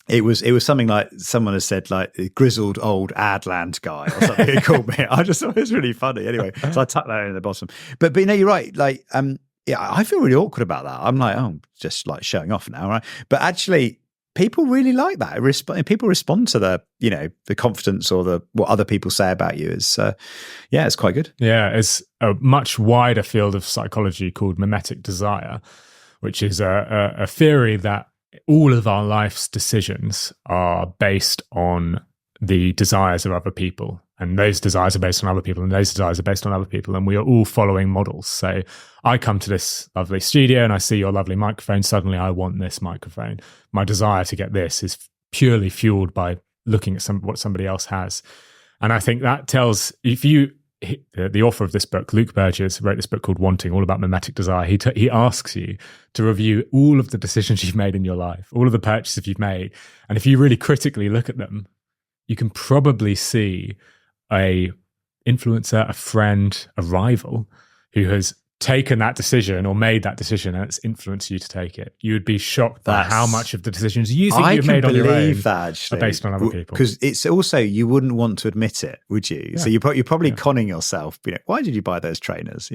it was something like someone has said like the grizzled old Adland guy or something. He called me. I just thought it was really funny. Anyway, so I tucked that in the bottom. But you're right. Like, I feel really awkward about that. I'm like, I'm just like showing off now, right? But actually, people really like that. People respond to the confidence or what other people say about you. It's quite good. Yeah, it's a much wider field of psychology called mimetic desire, which is a theory that all of our life's decisions are based on the desires of other people. And those desires are based on other people, and those desires are based on other people. And we are all following models. So I come to this lovely studio and I see your lovely microphone. Suddenly I want this microphone. My desire to get this is purely fueled by looking at what somebody else has. And I think that tells, the author of this book, Luke Burgess, wrote this book called Wanting, all about mimetic desire. He asks you to review all of the decisions you've made in your life, all of the purchases you've made. And if you really critically look at them, you can probably see a influencer, a friend, a rival who has taken that decision or made that decision and it's influenced you to take it, you would be shocked by how much of the decisions you think you've made on your own are based on other people. Because it's also, you wouldn't want to admit it, would you? Yeah. So you're probably conning yourself. Why did you buy those trainers?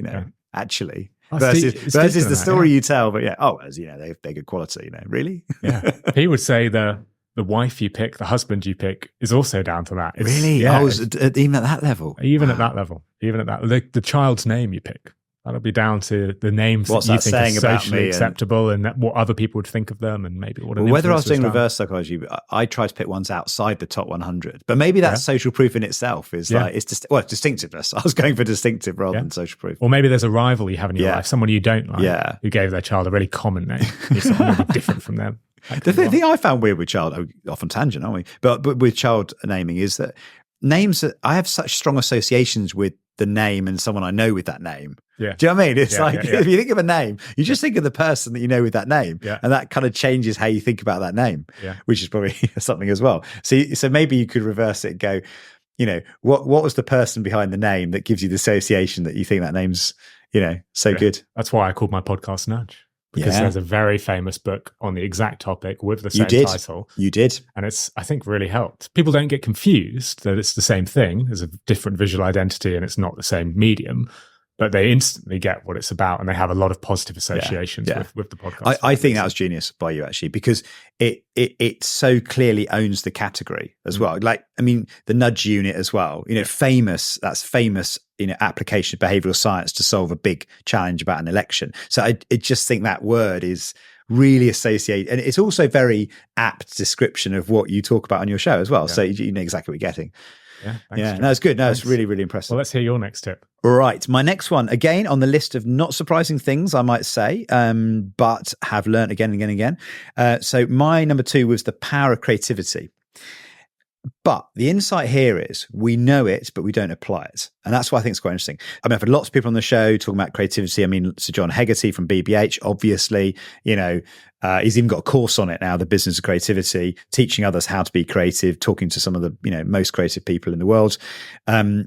Actually. Versus the story you tell, but as they're good quality, really? Yeah. He would say the wife you pick, the husband you pick is also down to that. Really? Yeah, even at that level? Even at that level. The child's name you pick. That'll be down to the names that you think are socially acceptable and what other people would think of them, and maybe what. Whether I was doing reverse psychology, I try to pick ones outside the top 100. But maybe that social proof in itself is distinctiveness. I was going for distinctive rather than social proof. Or maybe there's a rival you have in your life, someone you don't like, who gave their child a really common name. You're someone really different from them. The thing I found weird with child, off on tangent, aren't we? But with child naming is that names that I have such strong associations with the name and someone I know with that name. Yeah. Do you know what I mean? It's if you think of a name, you just think of the person that you know with that name. Yeah. And that kind of changes how you think about that name, which is probably something as well. So maybe you could reverse it and go, what was the person behind the name that gives you the association that you think that name's, so good? That's why I called my podcast Nudge. Because there's a very famous book on the exact topic with the same title. You did. And it's, I think, really helped. People don't get confused that it's the same thing. There's a different visual identity and it's not the same medium, but they instantly get what it's about and they have a lot of positive associations with the podcast. I think that was genius by you, actually, because it so clearly owns the category as well. Like, I mean, the nudge unit as well, famous application of behavioral science to solve a big challenge about an election. So I just think that word is really associated, and it's also very apt description of what you talk about on your show as well. So you know exactly what you're getting. Thanks, no, it's good. No, it's really, really impressive. Well, let's hear your next tip. All right. My next one, again, on the list of not surprising things, I might say, but have learned again and again and again. So my number 2 was the power of creativity. But the insight here is we know it, but we don't apply it. And that's why I think it's quite interesting. I mean, I've had lots of people on the show talking about creativity. I mean, Sir John Hegarty from BBH, obviously, he's even got a course on it now, The Business of Creativity, teaching others how to be creative, talking to some of the, most creative people in the world. I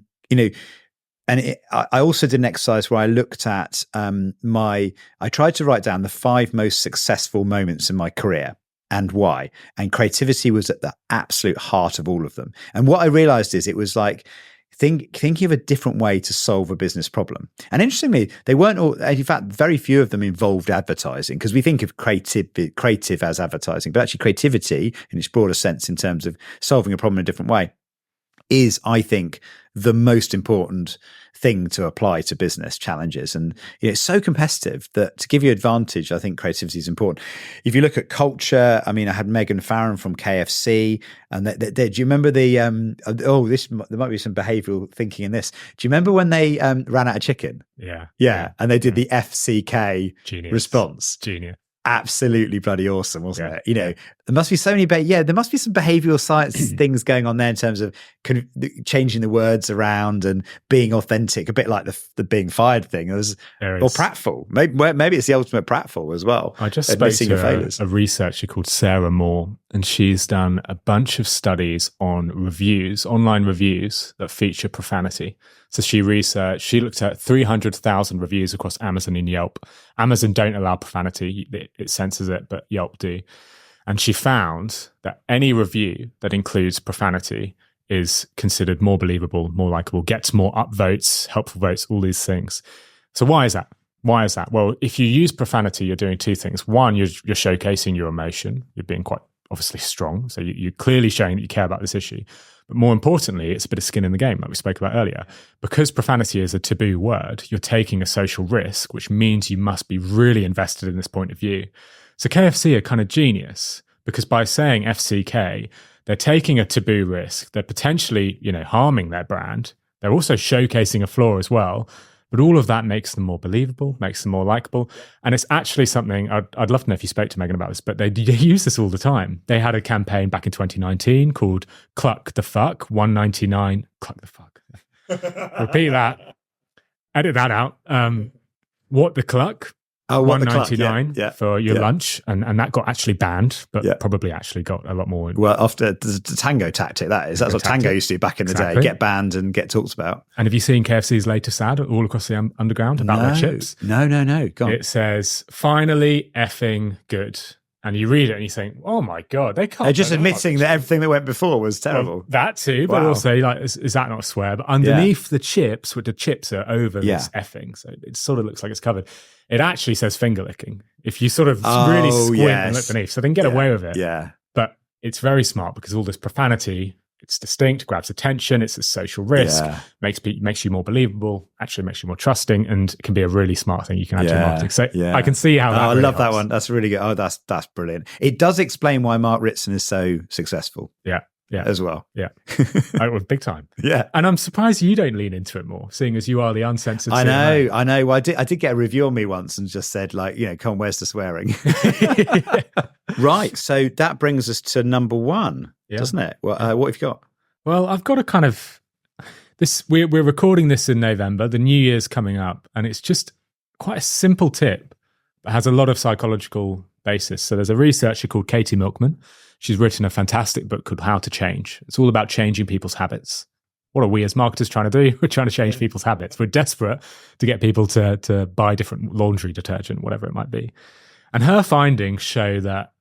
also did an exercise where I looked at I tried to write down the 5 most successful moments in my career and why. And creativity was at the absolute heart of all of them. And what I realized is it was like thinking of a different way to solve a business problem. And interestingly, they weren't all, in fact, very few of them involved advertising, because we think of creative as advertising, but actually creativity in its broader sense in terms of solving a problem in a different way is, I think, the most important thing to apply to business challenges. And it's so competitive that to give you advantage, I think creativity is important. If you look at culture, I mean, I had Megan Farron from KFC, and do you remember there might be some behavioral thinking in this. Do you remember when they ran out of chicken? Yeah. And they did the FCK response. Genius. Absolutely bloody awesome, wasn't it? There must be so many, there must be some behavioral science things going on there in terms of changing the words around and being authentic, a bit like the being fired thing. Or Pratfall. Maybe it's the ultimate Pratfall as well. I just spoke to a researcher called Sarah Moore, and she's done a bunch of studies on online reviews that feature profanity. So she looked at 300,000 reviews across Amazon and Yelp. Amazon don't allow profanity, it censors it, but Yelp do. And she found that any review that includes profanity is considered more believable, more likable, gets more upvotes, helpful votes, all these things. So why is that? Well, if you use profanity, you're doing 2 things. One, you're showcasing your emotion. You're being quite obviously strong. So you're clearly showing that you care about this issue. But more importantly, it's a bit of skin in the game, like we spoke about earlier. Because profanity is a taboo word, you're taking a social risk, which means you must be really invested in this point of view. So KFC are kind of genius, because by saying FCK, they're taking a taboo risk. They're potentially, harming their brand. They're also showcasing a flaw as well. But all of that makes them more believable, makes them more likable. And it's actually something, I'd love to know if you spoke to Megan about this, but they use this all the time. They had a campaign back in 2019 called Cluck the Fuck, 199, Cluck the Fuck. Repeat that, edit that out. What the Cluck? Oh, what, the cluck? $1.99 for your lunch, and that got actually banned, but probably actually got a lot more. Well, after the tango tactic, that's what Tango used to do back in the day, get banned and get talked about. And have you seen KFC's latest ad all across the underground about their chips? No. Go on. It says, finally effing good. And you read it and you think, oh my God, they can't. They're just admitting that everything that went before was terrible. Well, that too, but also, like, is that not a swear? But underneath the chips, with the chips are over this effing, so it sort of looks like it's covered. It actually says finger licking. If you sort of really squint and look beneath, so they can get away with it. Yeah. But it's very smart because all this profanity, it's distinct, grabs attention, it's a social risk, makes you more believable, actually makes you more trusting, and it can be a really smart thing you can add to your marketing. So I can see how that I really love helps. that one. That's really good. Oh, that's brilliant. It does explain why Mark Ritson is so successful. Yeah. As well. Yeah. Big time. Yeah. And I'm surprised you don't lean into it more, seeing as you are the uncensored CMO. I know. Well, I did get a review on me once and just said, like, come on, where's the swearing? Right. So that brings us to number one, doesn't it? Well, what have you got? Well, I've got a kind of this. We're recording this in November. The New Year's coming up, and it's just quite a simple tip, but has a lot of psychological basis. So there's a researcher called Katie Milkman. She's written a fantastic book called How to Change. It's all about changing people's habits. What are we as marketers trying to do? We're trying to change people's habits. We're desperate to get people to buy different laundry detergent, whatever it might be. And her findings show that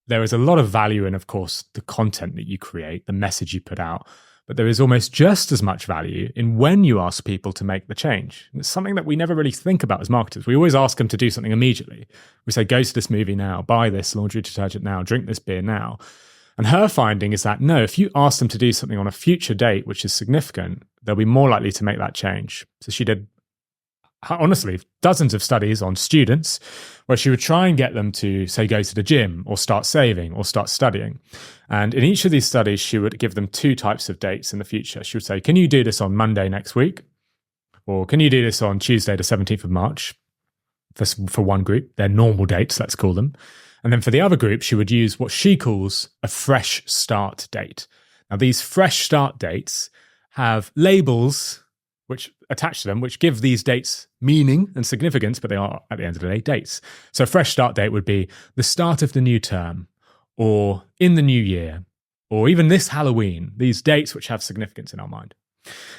there is a lot of value in, of course, the content that you create, the message you put out, but there is almost just as much value in when you ask people to make the change. And it's something that we never really think about as marketers. We always ask them to do something immediately. We say, go to this movie now, buy this laundry detergent now, drink this beer now. And her finding is that, no, if you ask them to do something on a future date, which is significant, they'll be more likely to make that change. So she did, honestly, dozens of studies on students where she would try and get them to, say, go to the gym or start saving or start studying. And in each of these studies, she would give them two types of dates in the future. She would say, can you do this on Monday next week? Or can you do this on Tuesday, the 17th of March? For one group, their normal dates, let's call them. And then for the other group, she would use what she calls a fresh start date. Now, these fresh start dates have labels which attach to them, which give these dates meaning and significance, but they are, at the end of the day, dates. So a fresh start date would be the start of the new term, or in the new year, or even this Halloween, these dates which have significance in our mind.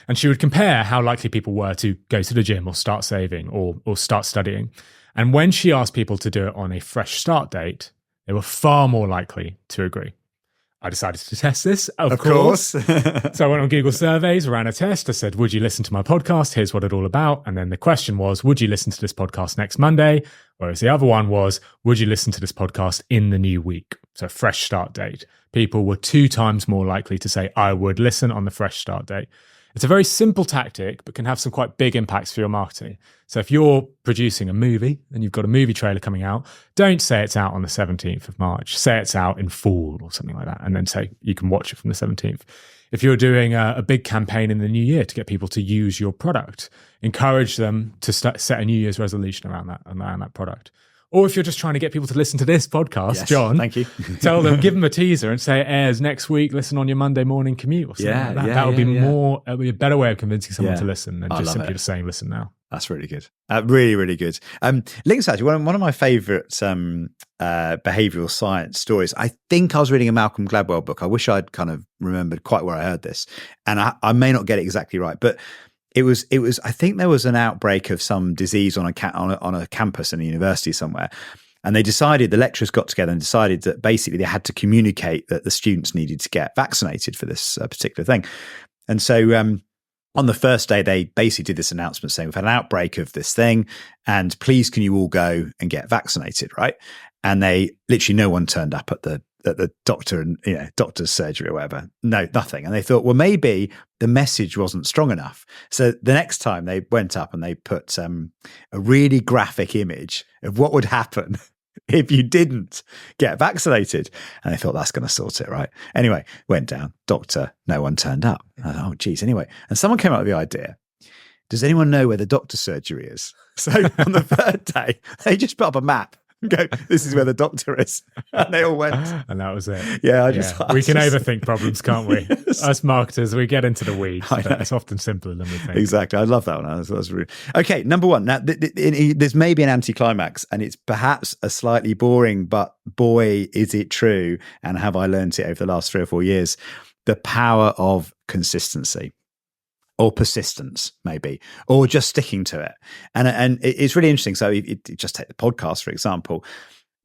And she would compare how likely people were to go to the gym or start saving or start studying. And when she asked people to do it on a fresh start date, they were far more likely to agree. I decided to test this, of course. So I went on Google Surveys, ran a test. I said, would you listen to my podcast? Here's what it's all about. And then the question was, would you listen to this podcast next Monday? Whereas the other one was, would you listen to this podcast in the new week? So fresh start date. People were 2 times more likely to say, I would listen on the fresh start date. It's a very simple tactic, but can have some quite big impacts for your marketing. So if you're producing a movie and you've got a movie trailer coming out, don't say it's out on the 17th of March. Say it's out in fall or something like that, and then say you can watch it from the 17th. If you're doing a big campaign in the new year to get people to use your product, encourage them to set a New Year's resolution around that product. Or if you're just trying to get people to listen to this podcast, yes, John, thank you. Tell them, give them a teaser and say it airs next week. Listen on your Monday morning commute or something like that. That would be more. It would be a better way of convincing someone to listen than just simply just saying, "Listen now." That's really good. Really, really good. Links actually one of my favourite behavioural science stories. I think I was reading a Malcolm Gladwell book. I wish I'd kind of remembered quite where I heard this, and I may not get it exactly right, but. It was. I think there was an outbreak of some disease on a campus in a university somewhere, and the lecturers got together and decided that basically they had to communicate that the students needed to get vaccinated for this particular thing. And so on the first day, they basically did this announcement saying, we've had an outbreak of this thing, and please can you all go and get vaccinated, right? And they literally no one turned up at the doctor and doctor's surgery or whatever. No, nothing. And they thought, well, maybe the message wasn't strong enough. So the next time they went up and they put a really graphic image of what would happen if you didn't get vaccinated. And they thought that's going to sort it, right? Anyway, went down, doctor, no one turned up. I thought, oh, geez. Anyway, and someone came up with the idea. Does anyone know where the doctor's surgery is? So on the third day, they just put up a map Go, this is where the doctor is. And they all went. And that was it. Yeah, we can overthink problems, can't we? Yes. Us marketers, we get into the weeds, but it's often simpler than we think. Exactly. I love that one. That's really... Okay, number one. Now, there's maybe an anticlimax, and it's perhaps a slightly boring, but boy, is it true. And have I learned it over the last 3 or 4 years? The power of consistency. Or persistence, maybe, or just sticking to it. And it's really interesting. So just take the podcast, for example,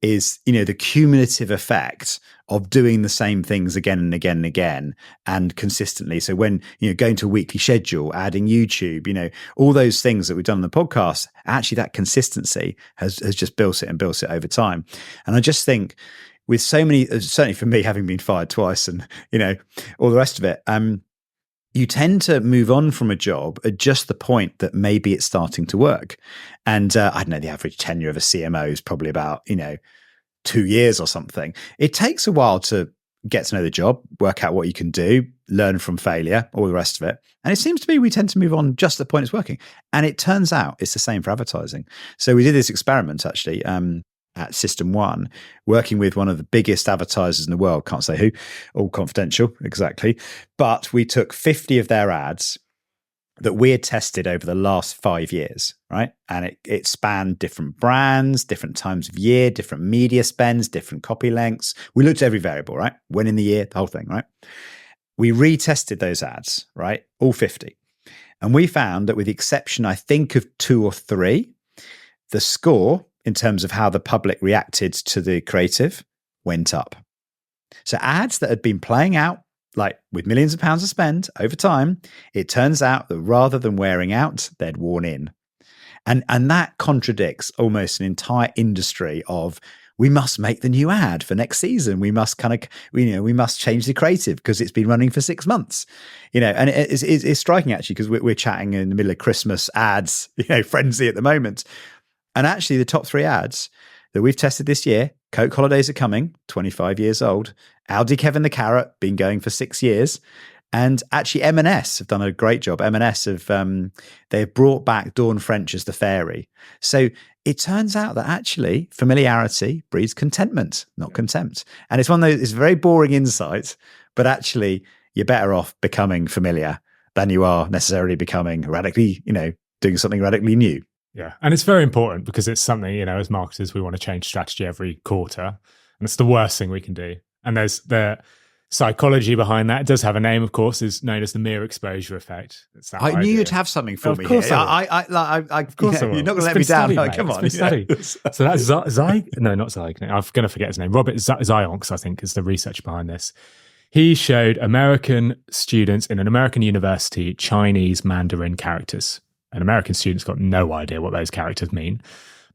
is, the cumulative effect of doing the same things again and again and again and consistently. So when, going to a weekly schedule, adding YouTube, all those things that we've done on the podcast, actually that consistency has just built it over time. And I just think with so many, certainly for me, having been fired twice and, all the rest of it, you tend to move on from a job at just the point that maybe it's starting to work. And I don't know, the average tenure of a CMO is probably about, 2 years or something. It takes a while to get to know the job, work out what you can do, learn from failure, all the rest of it. And it seems to me we tend to move on just at the point it's working. And it turns out it's the same for advertising. So we did this experiment actually, at System 1, working with one of the biggest advertisers in the world, can't say who, all confidential, exactly. But we took 50 of their ads that we had tested over the last 5 years, right? And it spanned different brands, different times of year, different media spends, different copy lengths. We looked at every variable, right? When in the year, the whole thing, right? We retested those ads, right? All 50. And we found that with the exception, I think, of 2 or 3, the score in terms of how the public reacted to the creative went up. So ads that had been playing out like with millions of pounds of spend over time, it turns out that rather than wearing out, they'd worn in. And that contradicts almost an entire industry of, we must make the new ad for next season. We must we must change the creative because it's been running for 6 months, and it's striking actually, because we're chatting in the middle of Christmas ads, frenzy at the moment. And actually the top 3 ads that we've tested this year, Coke Holidays Are Coming, 25 years old, Aldi Kevin the Carrot, been going for 6 years. And actually M&S have done a great job. M&S they've brought back Dawn French as the fairy. So it turns out that actually familiarity breeds contentment, not contempt. And it's one of those, it's a very boring insight, but actually you're better off becoming familiar than you are necessarily becoming radically, doing something radically new. Yeah. And it's very important because it's something, as marketers, we want to change strategy every quarter. And it's the worst thing we can do. And there's the psychology behind that. It does have a name, of course, is known as the mere exposure effect. I knew you'd have something for me here. Of course I will. You're not going to let me down. Studied, come on. So that's not Zyg. I'm going to forget his name. Robert Zionks, I think, is the researcher behind this. He showed American students in an American university Chinese Mandarin characters. And American students got no idea what those characters mean.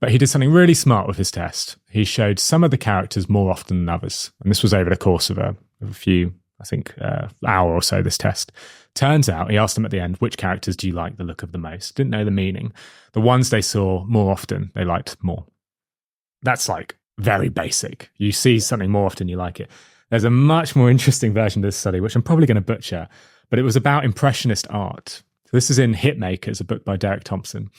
But he did something really smart with his test. He showed some of the characters more often than others. And this was over the course of a few, I think, hour or so, this test. Turns out, he asked them at the end, which characters do you like the look of the most? Didn't know the meaning. The ones they saw more often, they liked more. That's like very basic. You see something more often, you like it. There's a much more interesting version of this study, which I'm probably going to butcher, but it was about Impressionist art. So this is in Hitmakers, a book by Derek Thompson.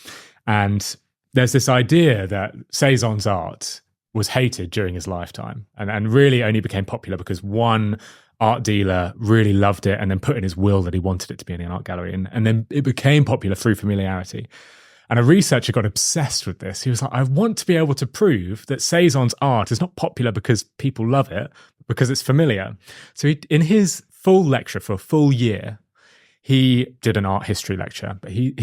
And there's this idea that Cezanne's art was hated during his lifetime and really only became popular because one art dealer really loved it and then put in his will that he wanted it to be in an art gallery. And then it became popular through familiarity. And a researcher got obsessed with this. He was like, I want to be able to prove that Cezanne's art is not popular because people love it, but because it's familiar. So in his full lecture for a full year, he did an art history lecture, but he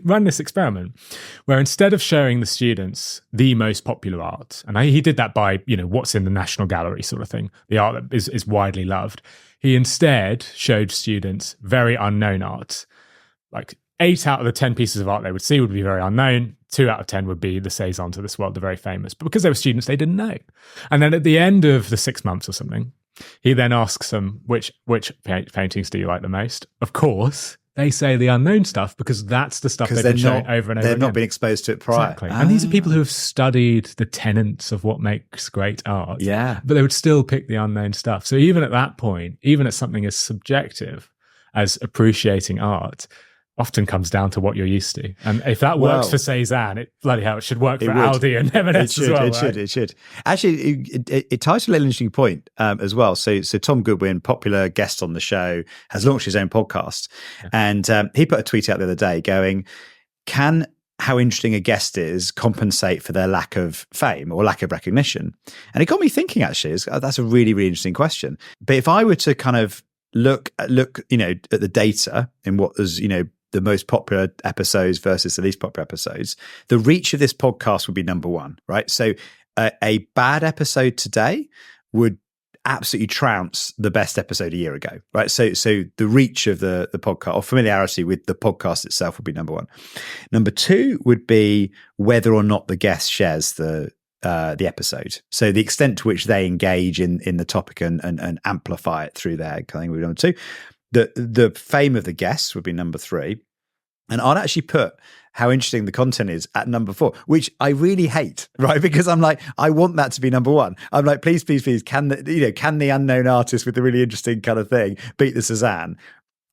ran this experiment where instead of showing the students the most popular art, and he did that by, what's in the National Gallery sort of thing, the art that is widely loved, he instead showed students very unknown art. Like 8 out of the 10 pieces of art they would see would be very unknown. 2 out of 10 would be the Cezannes of this world, the very famous. But because they were students, they didn't know. And then at the end of the 6 months or something, he then asks them, which paintings do you like the most? Of course, they say the unknown stuff because that's the stuff they've been showing over and over again. They've not been exposed to it prior. Exactly. And these are people who have studied the tenets of what makes great art. Yeah. But they would still pick the unknown stuff. So even at that point, even at something as subjective as appreciating art, often comes down to what you're used to. And if that works for Cezanne, it should work for Aldi and M&S as well. It should. Actually, it ties to a little interesting point as well. So Tom Goodwin, popular guest on the show, has launched his own podcast. Yeah. And he put a tweet out the other day going, can how interesting a guest is compensate for their lack of fame or lack of recognition? And it got me thinking, actually, that's a really, really interesting question. But if I were to kind of look, at the data in what was, the most popular episodes versus the least popular episodes, the reach of this podcast would be number one, right? So a bad episode today would absolutely trounce the best episode a year ago, right? So the reach of the podcast or familiarity with the podcast itself would be number one. Number two would be whether or not the guest shares the episode. So the extent to which they engage in the topic and amplify it through their kind of thing would be number two. The fame of the guests would be number three. And I'd actually put how interesting the content is at number four, which I really hate, right? Because I'm like, I want that to be number one. I'm like, please, can the unknown artist with the really interesting kind of thing beat the Cezanne?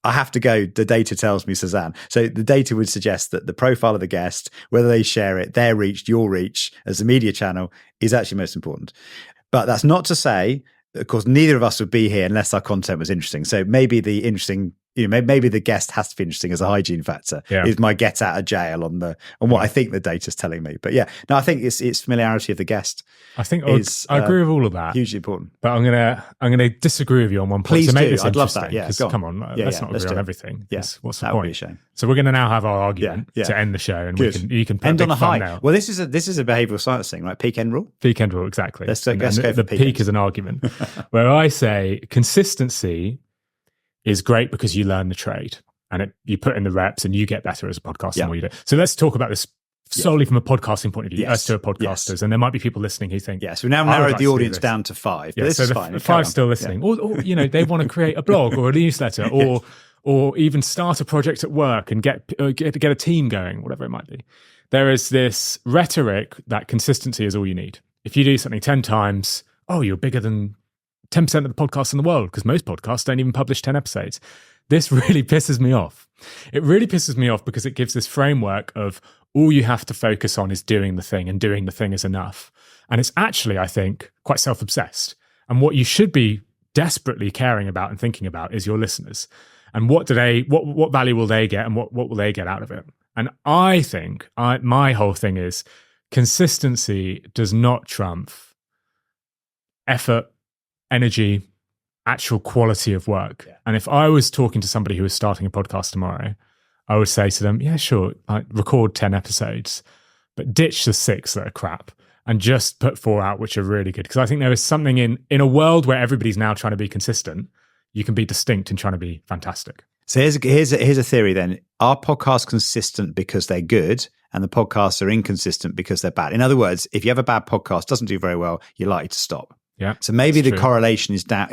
I have to go, the data tells me Cezanne. So the data would suggest that the profile of the guest, whether they share it, their reach, your reach as a media channel is actually most important. But that's not to say, of course, neither of us would be here unless our content was interesting. So maybe the interesting, maybe the guest has to be interesting as a hygiene factor. Is my get out of jail on what I think the data's telling me. But I think it's familiarity of the guest. I think I agree with all of that. Hugely important. But I'm gonna disagree with you on one point. Please so maybe do. it's I'd love that. Yeah, come on, let's not agree on everything. Yes, what's the that point? Would be a shame. So we're going to now have our argument to end the show, and you can end on a high. Now. Well, this is a behavioural science thing, right? Peak end rule. Peak end rule, exactly. Let's go for the peak is an argument where I say consistency is great because you learn the trade and you put in the reps and you get better as a podcaster the more you do. So let's talk about this solely from a podcasting point of view, as to a podcasters. And there might be people listening who think, we've now narrowed the audience down to five. But this is fine. Five still listening. Or they want to create a blog or a newsletter or even start a project at work and get a team going, whatever it might be. There is this rhetoric that consistency is all you need. If you do something 10 times, you're bigger than 10% of the podcasts in the world, because most podcasts don't even publish 10 episodes. This really pisses me off. It really pisses me off because it gives this framework of all you have to focus on is doing the thing, and doing the thing is enough. And it's actually, I think, quite self-obsessed. And what you should be desperately caring about and thinking about is your listeners. And what value will they get, and what will they get out of it? And I think my whole thing is consistency does not trump effort, energy, actual quality of work. And if I was talking to somebody who was starting a podcast tomorrow, I would say to them, sure, record 10 episodes, but ditch the 6 that are crap and just put 4 out, which are really good. Because I think there is something in a world where everybody's now trying to be consistent, you can be distinct in trying to be fantastic. So here's a theory then. Are podcasts consistent because they're good, and the podcasts are inconsistent because they're bad? In other words, if you have a bad podcast, doesn't do very well, you're likely to stop. Yeah. So maybe the correlation is down.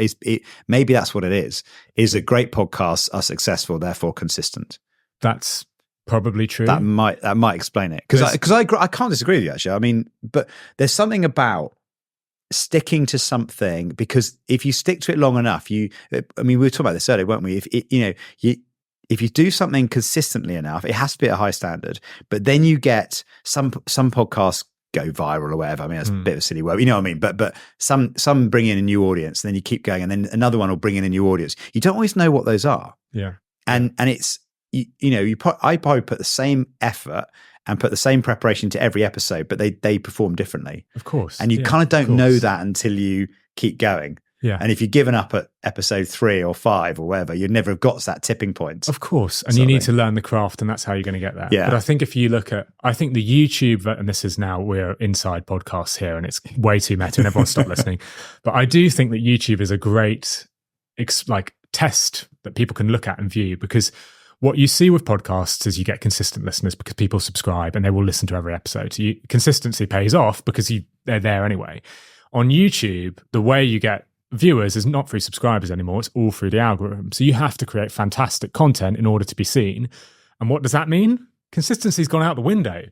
Maybe that's what it is. Is that great podcasts are successful, therefore consistent. That's probably true. That might explain it. Because I can't disagree with you, actually. I mean, but there's something about sticking to something, because if you stick to it long enough, we were talking about this earlier, weren't we? If you do something consistently enough, it has to be at a high standard. But then you get some podcasts go viral or whatever. I mean, that's a bit of a silly word, you know what I mean? But some bring in a new audience, and then you keep going, and then another one will bring in a new audience. You don't always know what those are. Yeah. And it's I probably put the same effort and put the same preparation to every episode, but they perform differently. Of course. And you kind of don't know that until you keep going. Yeah. And if you've given up at episode 3 or 5 or whatever, you'd never have got to that tipping point. Of course. And you need to learn the craft, and that's how you're going to get there. Yeah. But I think if you look at, the YouTube, and this is now, we're inside podcasts here and it's way too meta and everyone stop listening. But I do think that YouTube is a great test that people can look at and view, because what you see with podcasts is you get consistent listeners because people subscribe and they will listen to every episode. Consistency pays off because they're there anyway. On YouTube, the way you get viewers is not through subscribers anymore. It's all through the algorithm. So you have to create fantastic content in order to be seen. And what does that mean? Consistency's gone out the window.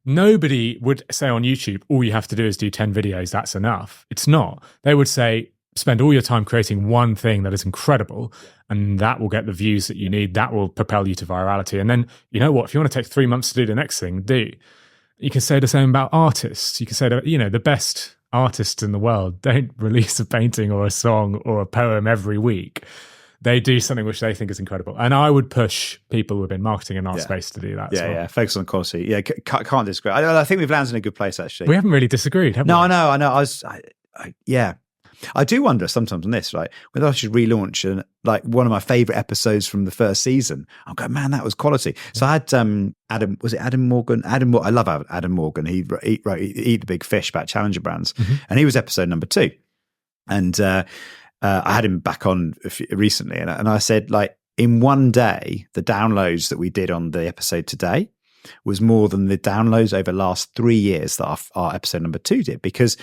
Nobody would say on YouTube, all you have to do is do 10 videos, that's enough. It's not. They would say, spend all your time creating one thing that is incredible, and that will get the views that you need. That will propel you to virality. And then, you know what? If you want to take 3 months to do the next thing, do. You can say the same about artists. You can say that, the best artists in the world don't release a painting or a song or a poem every week. They do something which they think is incredible. And I would push people within marketing and art space to do that as well. Yeah, focus on quality. Yeah, can't disagree. I think we've landed in a good place, actually. We haven't really disagreed, have we? No, I know. I do wonder sometimes on this, right, whether I should relaunch one of my favourite episodes from the first season. I'm going, man, that was quality. So I had Adam Morgan? I love Adam Morgan. He wrote Eat the Big Fish about challenger brands. Mm-hmm. And he was episode number 2. And I had him back on recently. And I said, in one day, the downloads that we did on the episode today was more than the downloads over the last 3 years that our episode number 2 did. Because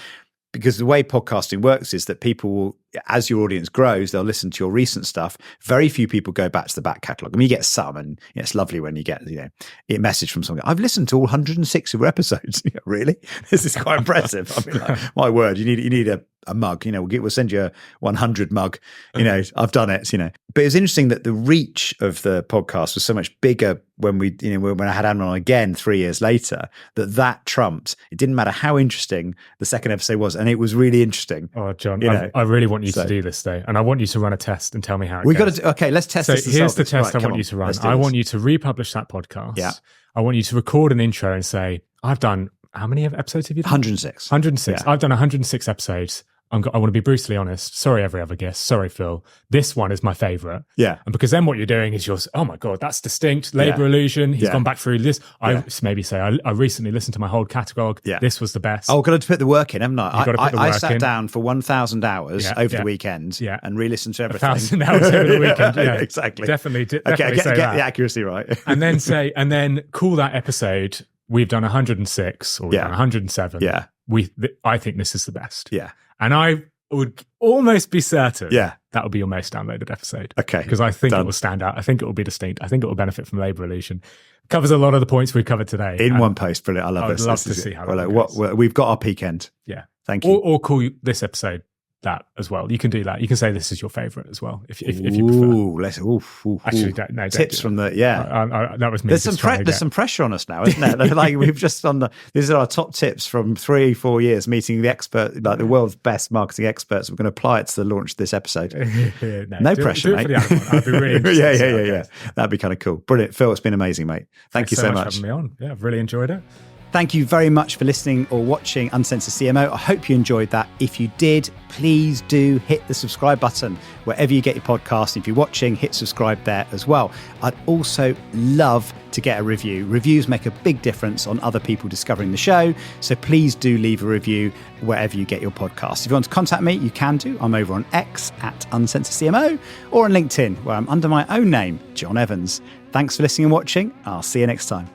the way podcasting works is that people will, as your audience grows, they'll listen to your recent stuff. Very few people go back to the back catalogue. I mean, you get some, and it's lovely when you get a message from someone. I've listened to all 106 of your episodes. Really? This is quite impressive. I mean, my word, you need a mug. We'll send you a 100 mug. I've done it. But it was interesting that the reach of the podcast was so much bigger when when I had Adam on again 3 years later. That trumped. It didn't matter how interesting the second episode was, and it was really interesting. Oh, John, I really want you to do this though, and I want you to run a test and tell me how it goes. We've got to. Okay, let's test this. So here's the test I want you to run. I want you to republish that podcast. Yeah. I want you to record an intro and say, I've done, how many episodes have you done? 106. 106. Yeah. I've done 106 episodes. I want to be brutally honest. Sorry, every other guest. Sorry, Phil. This one is my favorite. Yeah. And because then what you're doing is oh my God, that's distinct. Labor illusion. He's gone back through this. I maybe say, I recently listened to my whole catalogue. Yeah. This was the best. Oh, got to put the work in, haven't I? I sat down for 1,000 hours over the weekend and re-listened to everything. 1,000 hours over the weekend. Yeah, exactly. Definitely get that. The accuracy right. and then call that episode. We've done 106 or we've done 107. Yeah. I think this is the best. Yeah. And I would almost be certain that will be your most downloaded episode. Okay. Because I think it will stand out. I think it will be distinct. I think it will benefit from labor illusion. Covers a lot of the points we've covered today. In one post. Brilliant. I love this. I'd love to see how we've got our peak end. Yeah. Thank you. Or call this episode that as well. You can do that. You can say this is your favorite as well if you prefer. Actually, don't tips do from that. That was me. There's some pressure on us now, isn't there? We've just these are our top tips from 3-4 years meeting the expert, the world's best marketing experts. We're going to apply it to the launch of this episode. No pressure, mate. I'd be really yeah. That'd be kind of cool. Brilliant, Phil. It's been amazing, mate. Thanks you so much for having me on. Yeah, I've really enjoyed it. Thank you very much for listening or watching Uncensored CMO. I hope you enjoyed that. If you did, please do hit the subscribe button wherever you get your podcast. If you're watching, hit subscribe there as well. I'd also love to get a review. Reviews make a big difference on other people discovering the show. So please do leave a review wherever you get your podcast. If you want to contact me, you can do. I'm over on X at Uncensored CMO or on LinkedIn where I'm under my own name, John Evans. Thanks for listening and watching. I'll see you next time.